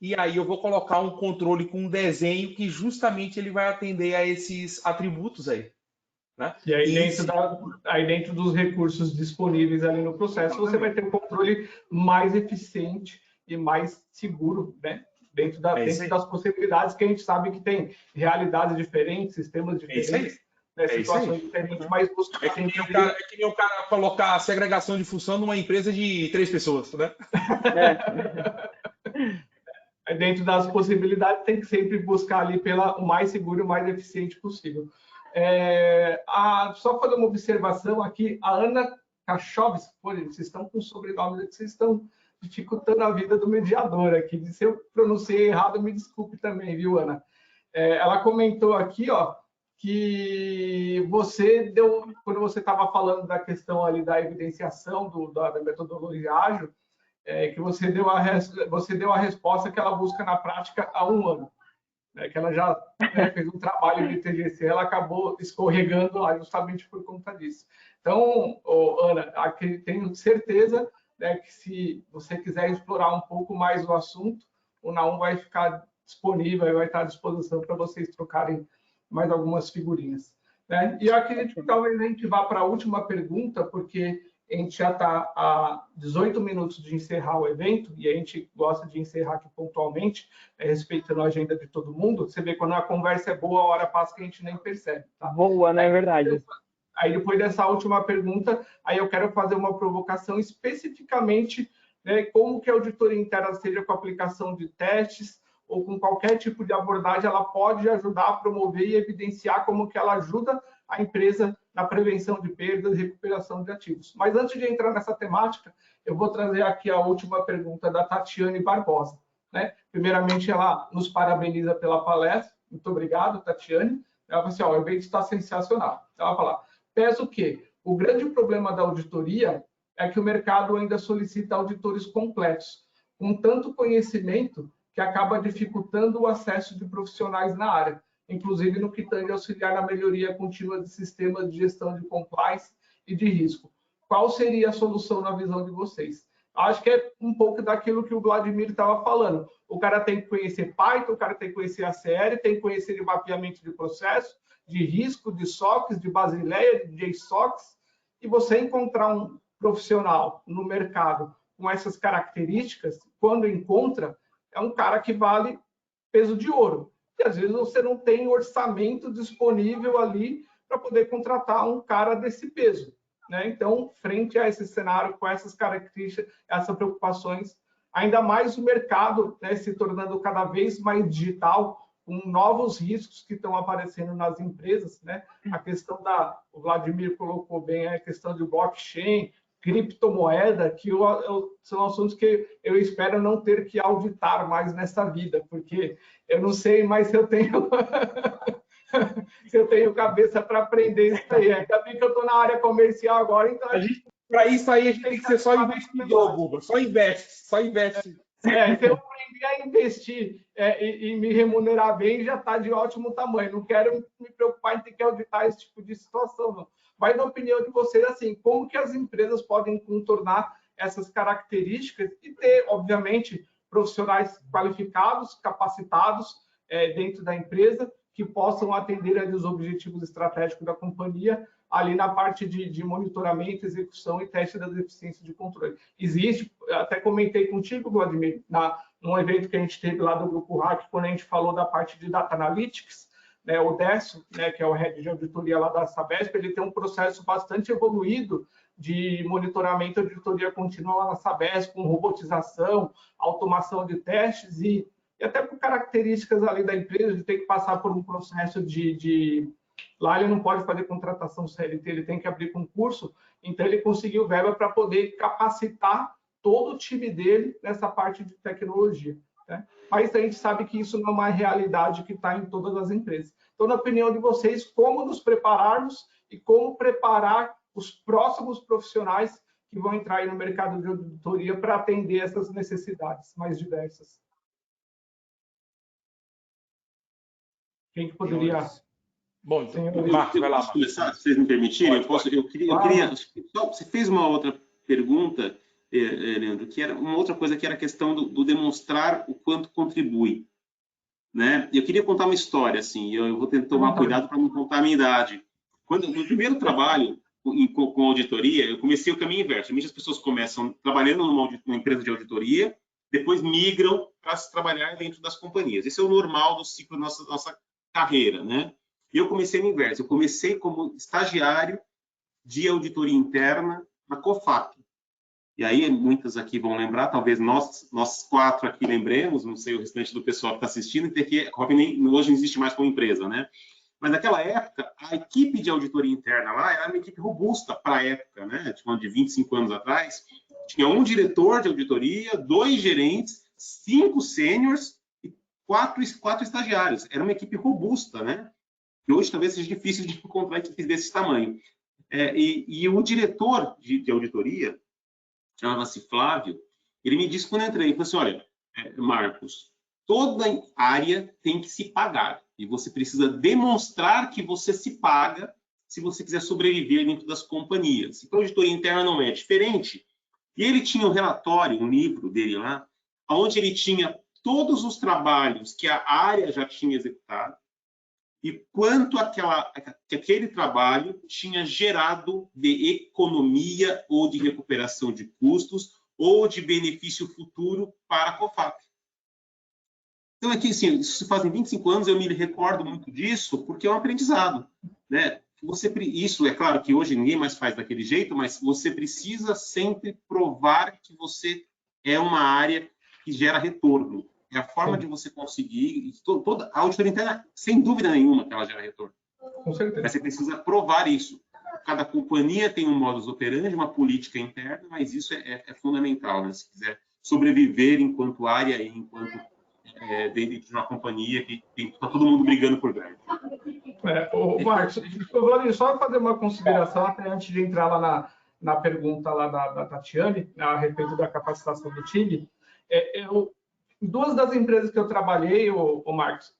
e aí eu vou colocar um controle com um desenho que justamente ele vai atender a esses atributos aí. Né? E aí dentro dos recursos disponíveis ali no processo, você vai ter um controle mais eficiente e mais seguro, né? Dentro das possibilidades que a gente sabe que tem realidades diferentes, sistemas diferentes, né? Situações diferentes, mas busca é que nem o cara colocar a segregação de função numa empresa de 3 pessoas, né? Dentro das possibilidades, tem que sempre buscar ali o mais seguro e o mais eficiente possível. Só fazer uma observação aqui, a Ana Kachovski, vocês estão com sobrenome que vocês estão dificultando a vida do mediador aqui. Se eu pronunciei errado, me desculpe também, viu, Ana? Ela comentou aqui, ó, que quando você estava falando da questão ali da evidenciação da metodologia ágil, que você deu a resposta que ela busca na prática há 1 ano. Que ela já fez um trabalho de TGC, ela acabou escorregando lá justamente por conta disso. Então, Ana, tenho certeza, né, que se você quiser explorar um pouco mais o assunto, o Naum vai ficar disponível, vai estar à disposição para vocês trocarem mais algumas figurinhas. Né? E eu acredito que talvez a gente vá para a última pergunta, porque a gente já está a 18 minutos de encerrar o evento, e a gente gosta de encerrar aqui pontualmente, respeitando a agenda de todo mundo. Você vê, quando a conversa é boa, a hora passa que a gente nem percebe. Tá? Boa, não é verdade? Aí, depois dessa última pergunta, aí eu quero fazer uma provocação especificamente, né, como que a auditoria interna, seja com a aplicação de testes ou com qualquer tipo de abordagem, ela pode ajudar a promover e evidenciar como que ela ajuda a empresa na prevenção de perdas e recuperação de ativos. Mas antes de entrar nessa temática, eu vou trazer aqui a última pergunta da Tatiane Barbosa. Né? Primeiramente, ela nos parabeniza pela palestra. Muito obrigado, Tatiane. Ela fala assim, o evento está sensacional. Ela fala, peço que o grande problema da auditoria é que o mercado ainda solicita auditores completos, com tanto conhecimento que acaba dificultando o acesso de profissionais na área, inclusive no que tange a auxiliar na melhoria contínua de sistemas de gestão de compliance e de risco. Qual seria a solução na visão de vocês? Acho que é um pouco daquilo que o Vladimir estava falando. O cara tem que conhecer Python, o cara tem que conhecer ACL, tem que conhecer de mapeamento de processo, de risco, de SOX, de Basileia, de JSOX, e você encontrar um profissional no mercado com essas características, quando encontra, é um cara que vale peso de ouro. E às vezes você não tem orçamento disponível ali para poder contratar um cara desse peso. Né? Então, frente a esse cenário, com essas características, essas preocupações, ainda mais o mercado, né, se tornando cada vez mais digital, com novos riscos que estão aparecendo nas empresas, né? A questão o Vladimir colocou bem, a questão de blockchain, criptomoeda, que são assuntos que eu espero não ter que auditar mais nessa vida, porque eu não sei mais se eu tenho se eu tenho cabeça para aprender isso aí. Ainda bem que eu estou na área comercial agora, então para isso aí a gente tem que ser só investidor, Buba. Só investe. Se eu aprender a investir e me remunerar bem, já está de ótimo tamanho. Não quero me preocupar em ter que auditar esse tipo de situação, não. Mas, na opinião de vocês, assim, como que as empresas podem contornar essas características e ter, obviamente, profissionais qualificados, capacitados dentro da empresa, que possam atender aos objetivos estratégicos da companhia, ali na parte de monitoramento, execução e teste das eficiências de controle. Existe, até comentei contigo, Vladimir, num evento que a gente teve lá do Grupo Hack, quando a gente falou da parte de Data Analytics, né, o Décio, né, que é o head de auditoria lá da Sabesp, ele tem um processo bastante evoluído de monitoramento e auditoria contínua lá na Sabesp, com robotização, automação de testes e até por características ali da empresa, de ter que passar por um processo Lá ele não pode fazer contratação CLT, ele tem que abrir concurso, então ele conseguiu verba para poder capacitar todo o time dele nessa parte de tecnologia. Né? Mas a gente sabe que isso não é uma realidade que está em todas as empresas. Então, na opinião de vocês, como nos prepararmos e como preparar os próximos profissionais que vão entrar aí no mercado de auditoria para atender essas necessidades mais diversas? Quem que poderia... Bom, Marcos, vai lá. Posso começar, se vocês me permitirem? Eu queria... Você fez uma outra pergunta, Leandro, que era uma outra coisa, que era a questão do demonstrar o quanto contribui. Né? Eu queria contar uma história, assim, eu vou tentar tomar cuidado para não contar a minha idade. No primeiro trabalho com auditoria, eu comecei o caminho inverso. As pessoas começam trabalhando numa empresa de auditoria, depois migram para trabalhar dentro das companhias. Esse é o normal do ciclo da nossa carreira, né? E eu comecei no inverso. Eu comecei como estagiário de auditoria interna na COFAP. E aí, muitas aqui vão lembrar, talvez nós quatro aqui lembremos, não sei o restante do pessoal que está assistindo, porque a COFAP hoje não existe mais como empresa, né? Mas naquela época, a equipe de auditoria interna lá era uma equipe robusta para a época, né? De 25 anos atrás. Tinha um diretor de auditoria, 2 gerentes, 5 sêniors e 4 estagiários. Era uma equipe robusta, né? Que hoje talvez seja difícil de encontrar equipes desse tamanho. E o diretor de auditoria, chamava-se Flávio, ele me disse quando eu entrei, ele falou assim, olha, Marcos, toda área tem que se pagar. E você precisa demonstrar que você se paga se você quiser sobreviver dentro das companhias. E para a auditoria interna não é diferente. E ele tinha um relatório, um livro dele lá, onde ele tinha todos os trabalhos que a área já tinha executado e quanto que aquele trabalho tinha gerado de economia ou de recuperação de custos ou de benefício futuro para a COFAP. Então, aqui, assim, isso se fazem 25 anos, eu me recordo muito disso, porque é um aprendizado, né? Isso, é claro que hoje ninguém mais faz daquele jeito, mas você precisa sempre provar que você é uma área que gera retorno. É a forma de você conseguir, toda a auditoria interna, sem dúvida nenhuma que ela gera retorno. Com certeza. Mas você precisa provar isso. Cada companhia tem um modus operandi, uma política interna, mas isso é fundamental, né? Se quiser sobreviver enquanto área e enquanto dentro de uma companhia que está todo mundo brigando por grande. Marcos, só fazer uma consideração até antes de entrar lá na pergunta lá da Tatiane, a respeito da capacitação do time. Em duas das empresas que eu trabalhei, Marcos,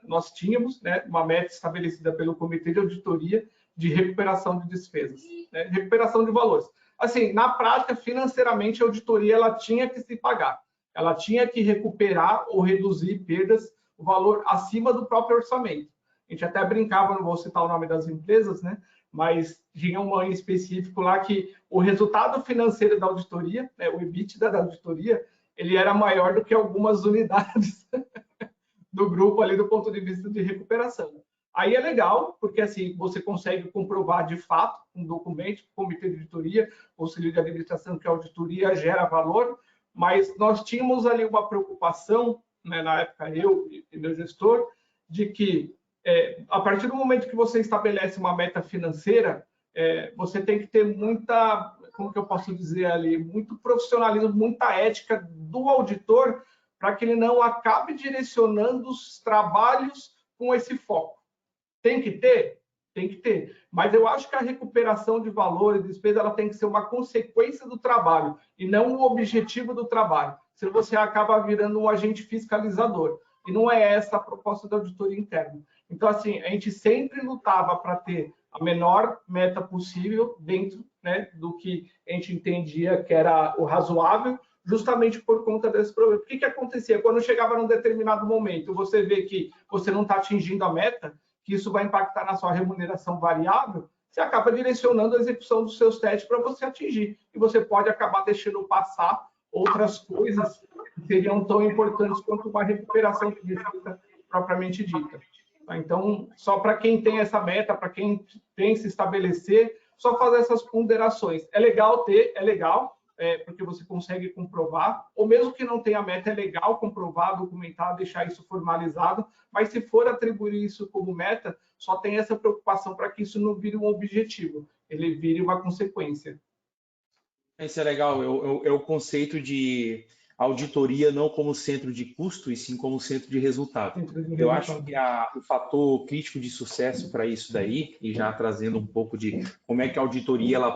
nós tínhamos, né, uma meta estabelecida pelo Comitê de Auditoria de recuperação de despesas, né, recuperação de valores. Assim, na prática, financeiramente, a auditoria ela tinha que se pagar. Ela tinha que recuperar ou reduzir perdas, o valor acima do próprio orçamento. A gente até brincava, não vou citar o nome das empresas, né? Mas tinha uma em específico lá que o resultado financeiro da auditoria, né, o EBITDA da auditoria, ele era maior do que algumas unidades do grupo ali do ponto de vista de recuperação. Aí é legal, porque assim você consegue comprovar de fato um documento, comitê de auditoria, conselho de administração, que a auditoria gera valor, mas nós tínhamos ali uma preocupação, né, na época eu e meu gestor, de que a partir do momento que você estabelece uma meta financeira, você tem que ter muita, como que eu posso dizer ali, muito profissionalismo, muita ética do auditor, para que ele não acabe direcionando os trabalhos com esse foco. Tem que ter? Tem que ter. Mas eu acho que a recuperação de valor e despesa ela tem que ser uma consequência do trabalho e não o objetivo do trabalho. Senão você acaba virando um agente fiscalizador. E não é essa a proposta da auditoria interna. Então, assim, a gente sempre lutava para ter a menor meta possível dentro, né, do que a gente entendia que era o razoável, justamente por conta desse problema. O que acontecia? Quando chegava num determinado momento, você vê que você não está atingindo a meta, que isso vai impactar na sua remuneração variável, você acaba direcionando a execução dos seus testes para você atingir. E você pode acabar deixando passar outras coisas que seriam tão importantes quanto uma recuperação de receita propriamente dita. Então, só para quem tem essa meta, para quem tem se estabelecer, só fazer essas ponderações. É legal ter, porque você consegue comprovar, ou mesmo que não tenha meta, é legal comprovar, documentar, deixar isso formalizado, mas se for atribuir isso como meta, só tem essa preocupação para que isso não vire um objetivo, ele vire uma consequência. Isso é legal, é o conceito de auditoria não como centro de custo, e sim como centro de resultado. Eu acho que o fator crítico de sucesso para isso daí, e já trazendo um pouco de como é que a auditoria ela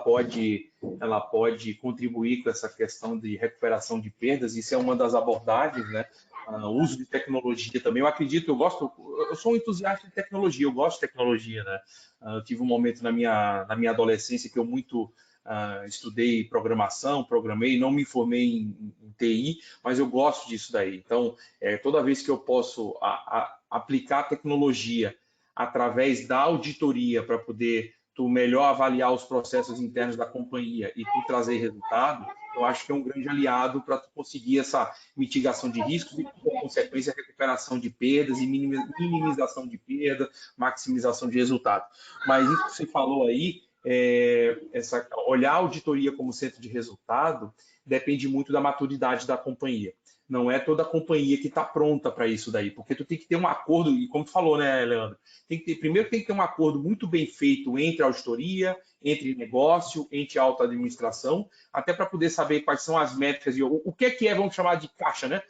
pode contribuir com essa questão de recuperação de perdas, isso é uma das abordagens, né? O uso de tecnologia também, eu acredito, eu sou um entusiasta de tecnologia, eu gosto de tecnologia, né? Eu tive um momento na minha adolescência que eu muito estudei programação, programei, não me formei em TI, mas eu gosto disso daí. Então, toda vez que eu posso aplicar tecnologia através da auditoria para poder tu melhor avaliar os processos internos da companhia e tu trazer resultado, eu acho que é um grande aliado para tu conseguir essa mitigação de riscos e, por consequência, recuperação de perdas e minimização de perda, maximização de resultado. Mas isso que você falou aí, olhar a auditoria como centro de resultado depende muito da maturidade da companhia. Não é toda a companhia que está pronta para isso daí, porque tu tem que ter um acordo, e como tu falou, né, Leandro? Primeiro tem que ter um acordo muito bem feito entre a auditoria, entre negócio, entre a alta administração, até para poder saber quais são as métricas e o que é, vamos chamar de caixa, né?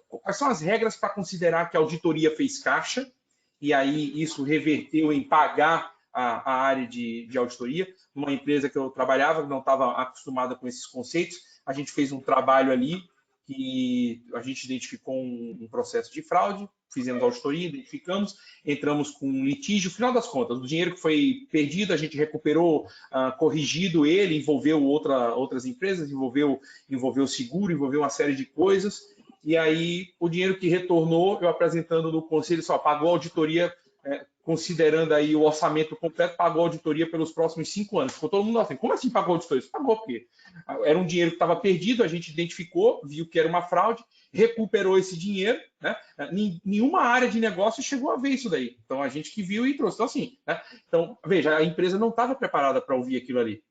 Quais são as regras para considerar que a auditoria fez caixa, e aí isso reverteu em pagar a área de auditoria. Numa empresa que eu trabalhava, que não estava acostumada com esses conceitos, a gente fez um trabalho ali que a gente identificou um processo de fraude, fizemos auditoria, identificamos, entramos com um litígio. No final das contas, o dinheiro que foi perdido, a gente recuperou, corrigido ele, envolveu outras empresas, envolveu seguro, envolveu uma série de coisas, e aí o dinheiro que retornou, eu apresentando no conselho, só pagou a auditoria, considerando aí o orçamento completo, pagou a auditoria pelos próximos 5 anos. Ficou todo mundo assim, como assim pagou a auditoria? Pagou porque era um dinheiro que estava perdido, a gente identificou, viu que era uma fraude, recuperou esse dinheiro, né? Nenhuma área de negócio chegou a ver isso daí. Então, a gente que viu e trouxe. Então, assim, né? Então, veja, a empresa não estava preparada para ouvir aquilo ali.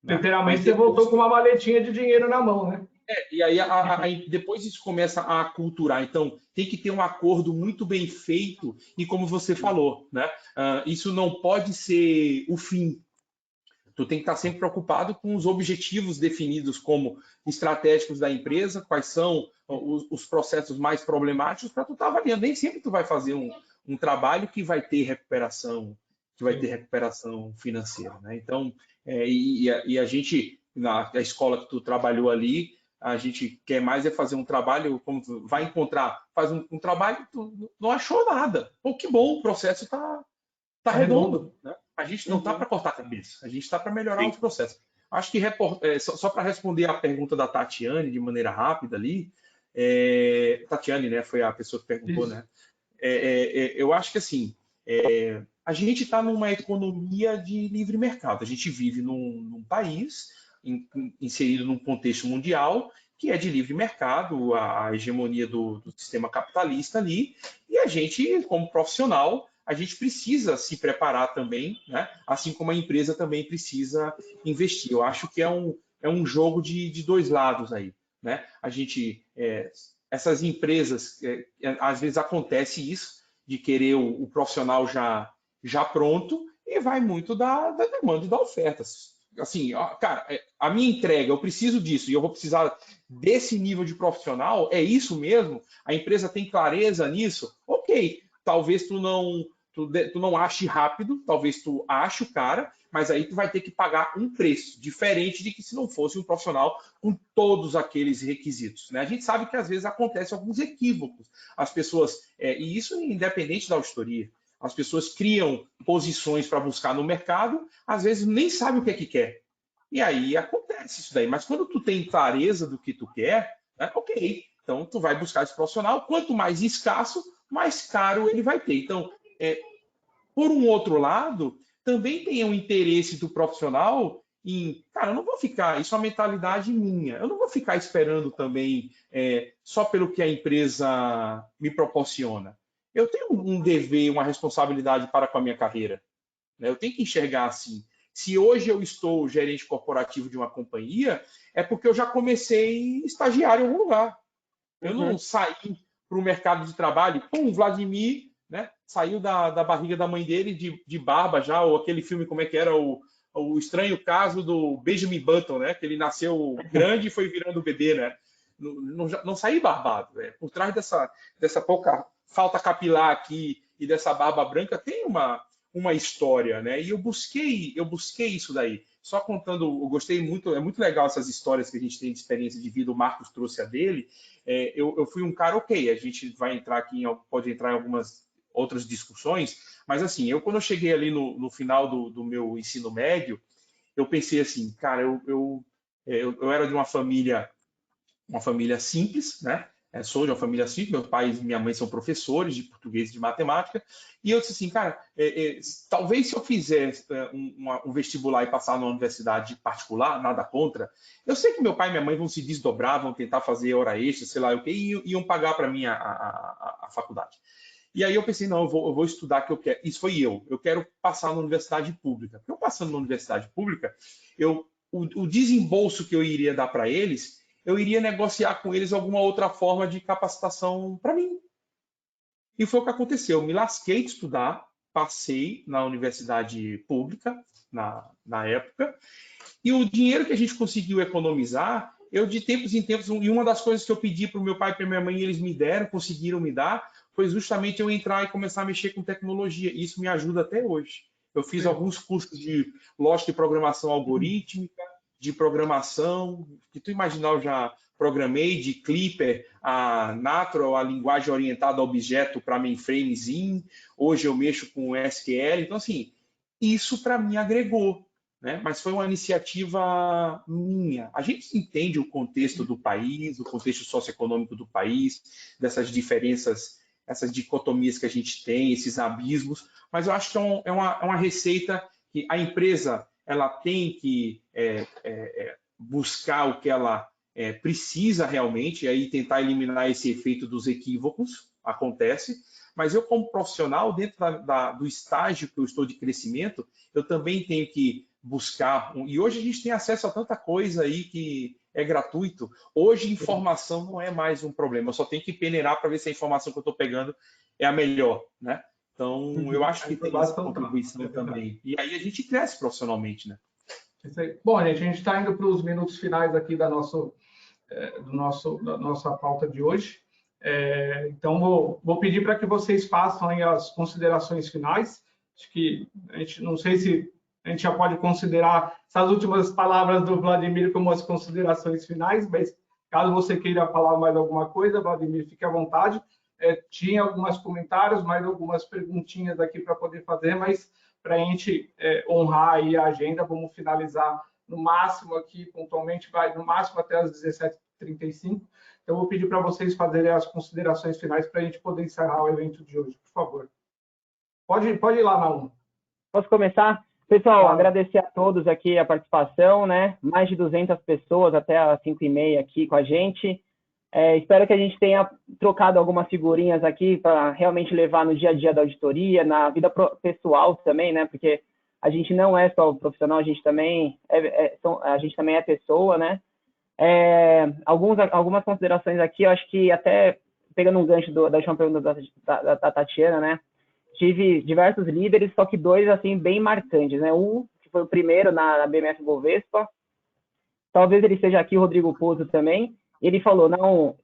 Né? Literalmente, você voltou com uma maletinha de dinheiro na mão, né? E aí depois isso começa a aculturar. Então, tem que ter um acordo muito bem feito e, como você falou, né? Isso não pode ser o fim. Tu tem que estar sempre preocupado com os objetivos definidos como estratégicos da empresa, quais são os processos mais problemáticos para tu estar avaliando. Nem sempre tu vai fazer um trabalho que vai ter recuperação, financeira, né? Então, a gente, na escola que tu trabalhou ali, a gente quer mais é fazer um trabalho, como tu vai encontrar, faz um trabalho, tu não achou nada. Pô, que bom, o processo está redondo, né? A gente não está para cortar a cabeça, a gente está para melhorar os processos. Acho que, só para responder a pergunta da Tatiane de maneira rápida ali, Tatiane, né, foi a pessoa que perguntou, né? Eu acho que, assim, a gente está numa economia de livre mercado, a gente vive num país inserido num contexto mundial que é de livre mercado, a hegemonia do sistema capitalista ali, e a gente, como profissional, a gente precisa se preparar também, né? Assim como a empresa também precisa investir. Eu acho que é um jogo de dois lados aí, né? A gente, essas empresas, às vezes acontece isso, de querer o profissional já pronto, e vai muito da demanda e da oferta. Assim, cara, a minha entrega, eu preciso disso, e eu vou precisar desse nível de profissional, é isso mesmo? A empresa tem clareza nisso? Ok, talvez tu não ache rápido, talvez tu ache o cara, mas aí tu vai ter que pagar um preço diferente de que se não fosse um profissional com todos aqueles requisitos, né? A gente sabe que às vezes acontecem alguns equívocos. As pessoas, e isso independente da auditoria, as pessoas criam posições para buscar no mercado, às vezes nem sabe o que é que quer. E aí acontece isso daí. Mas quando tu tem clareza do que tu quer, né, ok, então tu vai buscar esse profissional, quanto mais escasso, mais caro ele vai ter. Então, por um outro lado, também tem um interesse do profissional em, cara, eu não vou ficar, isso é uma mentalidade minha, eu não vou ficar esperando também só pelo que a empresa me proporciona. Eu tenho um dever, uma responsabilidade para com a minha carreira, né? Eu tenho que enxergar assim. Se hoje eu estou gerente corporativo de uma companhia, é porque eu já comecei estagiário em algum lugar. Eu não saí para o mercado de trabalho, Vladimir, né, saiu da barriga da mãe dele de barba já, ou aquele filme, como é que era, o estranho caso do Benjamin Button, né, que ele nasceu grande e foi virando bebê, né? Não saí barbado. Por trás dessa pouca falta capilar aqui e dessa barba branca tem uma história, né? E eu busquei isso daí. Só contando, eu gostei muito, é muito legal essas histórias que a gente tem de experiência de vida, o Marcos trouxe a dele. Eu fui um cara, ok, a gente vai entrar aqui, pode entrar em algumas outras discussões, mas assim, quando eu cheguei ali no final do meu ensino médio, eu pensei assim, cara, eu era de uma família simples, né? Sou de uma família simples, meu pai e minha mãe são professores de português e de matemática, e eu disse assim, cara, talvez se eu fizer um vestibular e passar numa universidade particular, nada contra, eu sei que meu pai e minha mãe vão se desdobrar, vão tentar fazer hora extra, sei lá o quê, e iam pagar para mim a faculdade. E aí eu pensei, não, eu vou estudar que eu quero. Isso foi eu quero passar na universidade pública. Porque eu passando na universidade pública, o desembolso que eu iria dar para eles, eu iria negociar com eles alguma outra forma de capacitação para mim. E foi o que aconteceu. Eu me lasquei de estudar, passei na universidade pública, na época, e o dinheiro que a gente conseguiu economizar, eu de tempos em tempos, e uma das coisas que eu pedi para o meu pai e para minha mãe, eles me deram, conseguiram me dar, foi justamente eu entrar e começar a mexer com tecnologia. Isso me ajuda até hoje. Eu fiz alguns cursos de lógica e programação algorítmica, de programação, que tu imaginar, eu já programei de Clipper a Natural, a linguagem orientada a objeto para mainframezinho. Hoje eu mexo com SQL. Então, assim, isso para mim agregou. né? Mas foi uma iniciativa minha. A gente entende o contexto do país, o contexto socioeconômico do país, dessas diferenças, essas dicotomias que a gente tem, esses abismos, mas eu acho que é uma receita que a empresa ela tem que buscar o que ela precisa realmente, e aí tentar eliminar esse efeito dos equívocos, acontece, mas eu como profissional, dentro do estágio que eu estou de crescimento, eu também tenho que buscar, e hoje a gente tem acesso a tanta coisa aí que é gratuito, hoje informação não é mais um problema, eu só tenho que peneirar para ver se a informação que eu estou pegando é a melhor, né? Então, eu acho que tem essa contribuição também. E aí a gente cresce profissionalmente, né? Bom, gente, a gente está indo para os minutos finais aqui da nossa pauta de hoje. Então, vou pedir para que vocês façam aí as considerações finais. Acho que não sei se a gente já pode considerar essas últimas palavras do Vladimir como as considerações finais, mas caso você queira falar mais alguma coisa, Vladimir, fique à vontade. Tinha alguns comentários, mais algumas perguntinhas aqui para poder fazer, mas para a gente honrar aí a agenda, vamos finalizar no máximo aqui, pontualmente, vai no máximo até as 17h35. Então, vou pedir para vocês fazerem as considerações finais para a gente poder encerrar o evento de hoje, por favor. Pode ir lá, Naum. Posso começar? Pessoal, agradecer a todos aqui a participação, né? Mais de 200 pessoas até as 5h30 aqui com a gente. Espero que a gente tenha trocado algumas figurinhas aqui para realmente levar no dia a dia da auditoria, na vida pessoal também, né? Porque a gente não é só profissional, a gente também é pessoa, né? Algumas considerações aqui, eu acho que até pegando um gancho da última pergunta da Tatiana, né? Tive diversos líderes, só que 2, assim, bem marcantes, né? Um, que foi o primeiro na BMF Bovespa, talvez ele seja aqui, o Rodrigo Pozzo também, ele falou, não,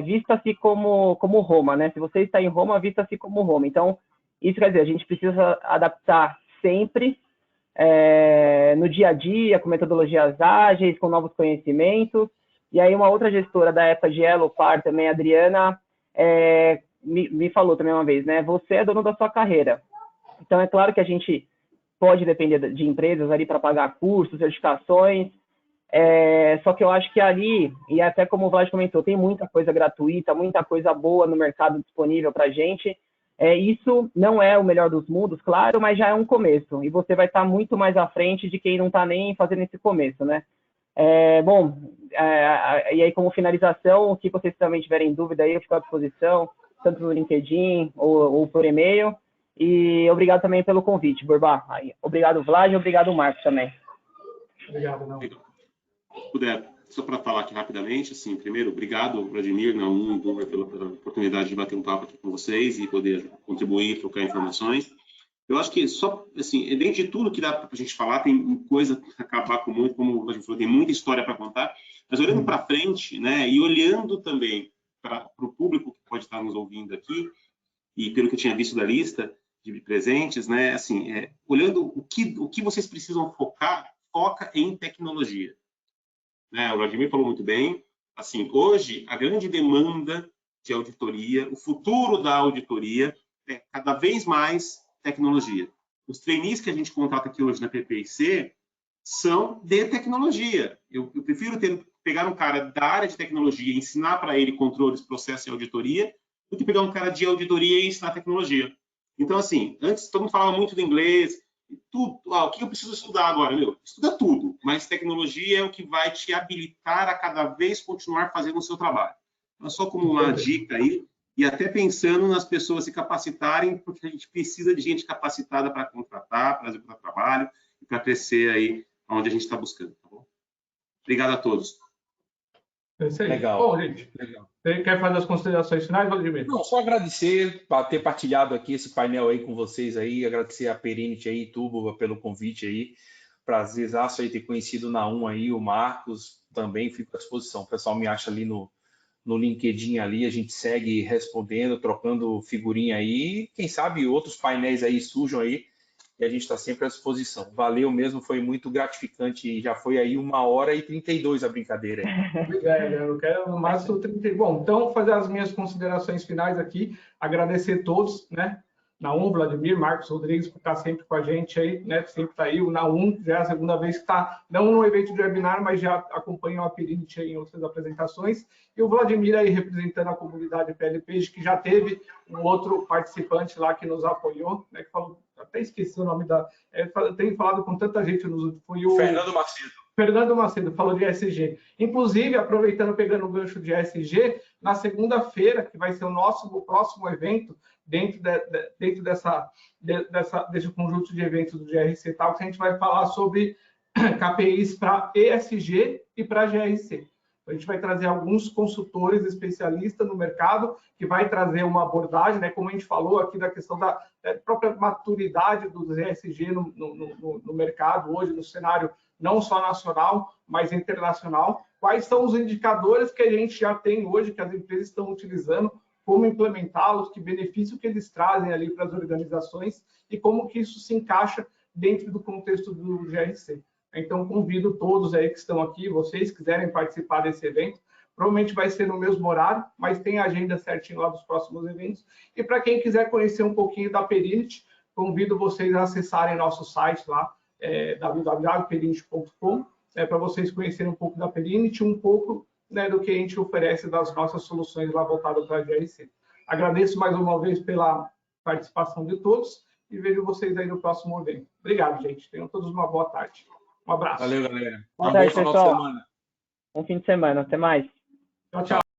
vista-se como Roma, né? Se você está em Roma, vista-se como Roma. Então, isso quer dizer, a gente precisa adaptar sempre, no dia a dia, com metodologias ágeis, com novos conhecimentos. E aí uma outra gestora da época de Elopar também, a Adriana, me falou também uma vez, né? Você é dono da sua carreira. Então, é claro que a gente pode depender de empresas ali para pagar cursos, certificações, só que eu acho que ali, e até como o Vlad comentou, tem muita coisa gratuita, muita coisa boa no mercado disponível para a gente. Isso não é o melhor dos mundos, claro, mas já é um começo. E você vai estar muito mais à frente de quem não está nem fazendo esse começo, né? E aí, como finalização, se vocês também tiverem dúvida aí, eu fico à disposição, tanto no LinkedIn ou por e-mail. E obrigado também pelo convite, Burbá. Obrigado, Vlad, e obrigado, Marcos, também. Obrigado, não. Se puder, só para falar aqui rapidamente, assim, primeiro, obrigado, Vladimir, Naum e Burbá, pela oportunidade de bater um papo aqui com vocês e poder contribuir, trocar informações. Eu acho que só, assim, dentro de tudo que dá para a gente falar, tem coisa para acabar com muito, como a gente falou, tem muita história para contar, mas olhando para frente, né, e olhando também para o público que pode estar nos ouvindo aqui, e pelo que eu tinha visto da lista de presentes, né, assim, olhando o que vocês precisam foca em tecnologia. Né, o Vladimir falou muito bem, assim, hoje a grande demanda de auditoria, o futuro da auditoria é cada vez mais tecnologia. Os trainees que a gente contrata aqui hoje na PPIC são de tecnologia. Eu prefiro pegar um cara da área de tecnologia e ensinar para ele controles, processos e auditoria, do que pegar um cara de auditoria e ensinar tecnologia. Então, assim, antes todo mundo falava muito do inglês, tudo. O que eu preciso estudar agora? Estuda tudo, mas tecnologia é o que vai te habilitar a cada vez continuar fazendo o seu trabalho. Então, só como uma dica aí, e até pensando nas pessoas se capacitarem, porque a gente precisa de gente capacitada para contratar, para fazer o trabalho e para crescer aí onde a gente está buscando. Tá bom? Obrigado a todos. É isso aí. Legal. Bom, gente, Legal. Você quer fazer as considerações finais, Vladimir? Não, só agradecer por ter partilhado aqui esse painel aí com vocês aí, agradecer a Perinity aí, Tubo, pelo convite aí. Prazerzaço aí ter conhecido o Naum aí, o Marcos também, fico à disposição. O pessoal me acha ali no LinkedIn ali, a gente segue respondendo, trocando figurinha aí. Quem sabe outros painéis aí surjam aí e a gente está sempre à disposição. Valeu mesmo, foi muito gratificante. Já foi aí 1h32 a brincadeira aí. Pois eu quero no máximo 30. Bom, então fazer as minhas considerações finais aqui, agradecer a todos, né? Naum, Vladimir, Marcos Rodrigues, por estar sempre com a gente aí, né? Sempre está aí. O Naum já é a segunda vez que está, não no evento de webinar, mas já acompanha o Aperinity em outras apresentações. E o Vladimir aí representando a comunidade PLP, que já teve um outro participante lá que nos apoiou, né? Que falou, até esqueci o nome da. Tenho falado com tanta gente nos últimos. Foi o Fernando Macedo. Fernando Macedo falou de ESG. Inclusive, aproveitando, pegando o gancho de ESG, na segunda-feira, que vai ser o próximo evento, dentro desse conjunto de eventos do GRC Tal, que a gente vai falar sobre KPIs para ESG e para GRC. A gente vai trazer alguns consultores especialistas no mercado, que vai trazer uma abordagem, né, como a gente falou aqui da questão da própria maturidade dos ESG no mercado hoje, no cenário não só nacional, mas internacional. Quais são os indicadores que a gente já tem hoje, que as empresas estão utilizando, como implementá-los, que benefício que eles trazem ali para as organizações e como que isso se encaixa dentro do contexto do GRC. Então, convido todos aí que estão aqui, vocês quiserem participar desse evento, provavelmente vai ser no mesmo horário, mas tem a agenda certinho lá dos próximos eventos. E para quem quiser conhecer um pouquinho da Aperinity, convido vocês a acessarem nosso site lá, www.aperinity.com, para vocês conhecerem um pouco da Aperinity, um pouco, né, do que a gente oferece das nossas soluções lá voltadas para a GRC. Agradeço mais uma vez pela participação de todos e vejo vocês aí no próximo evento. Obrigado, gente. Tenham todos uma boa tarde. Um abraço. Valeu, galera. Boa tarde, Bom final de pessoal. semana. Bom fim de semana. Até mais. Tchau, tchau.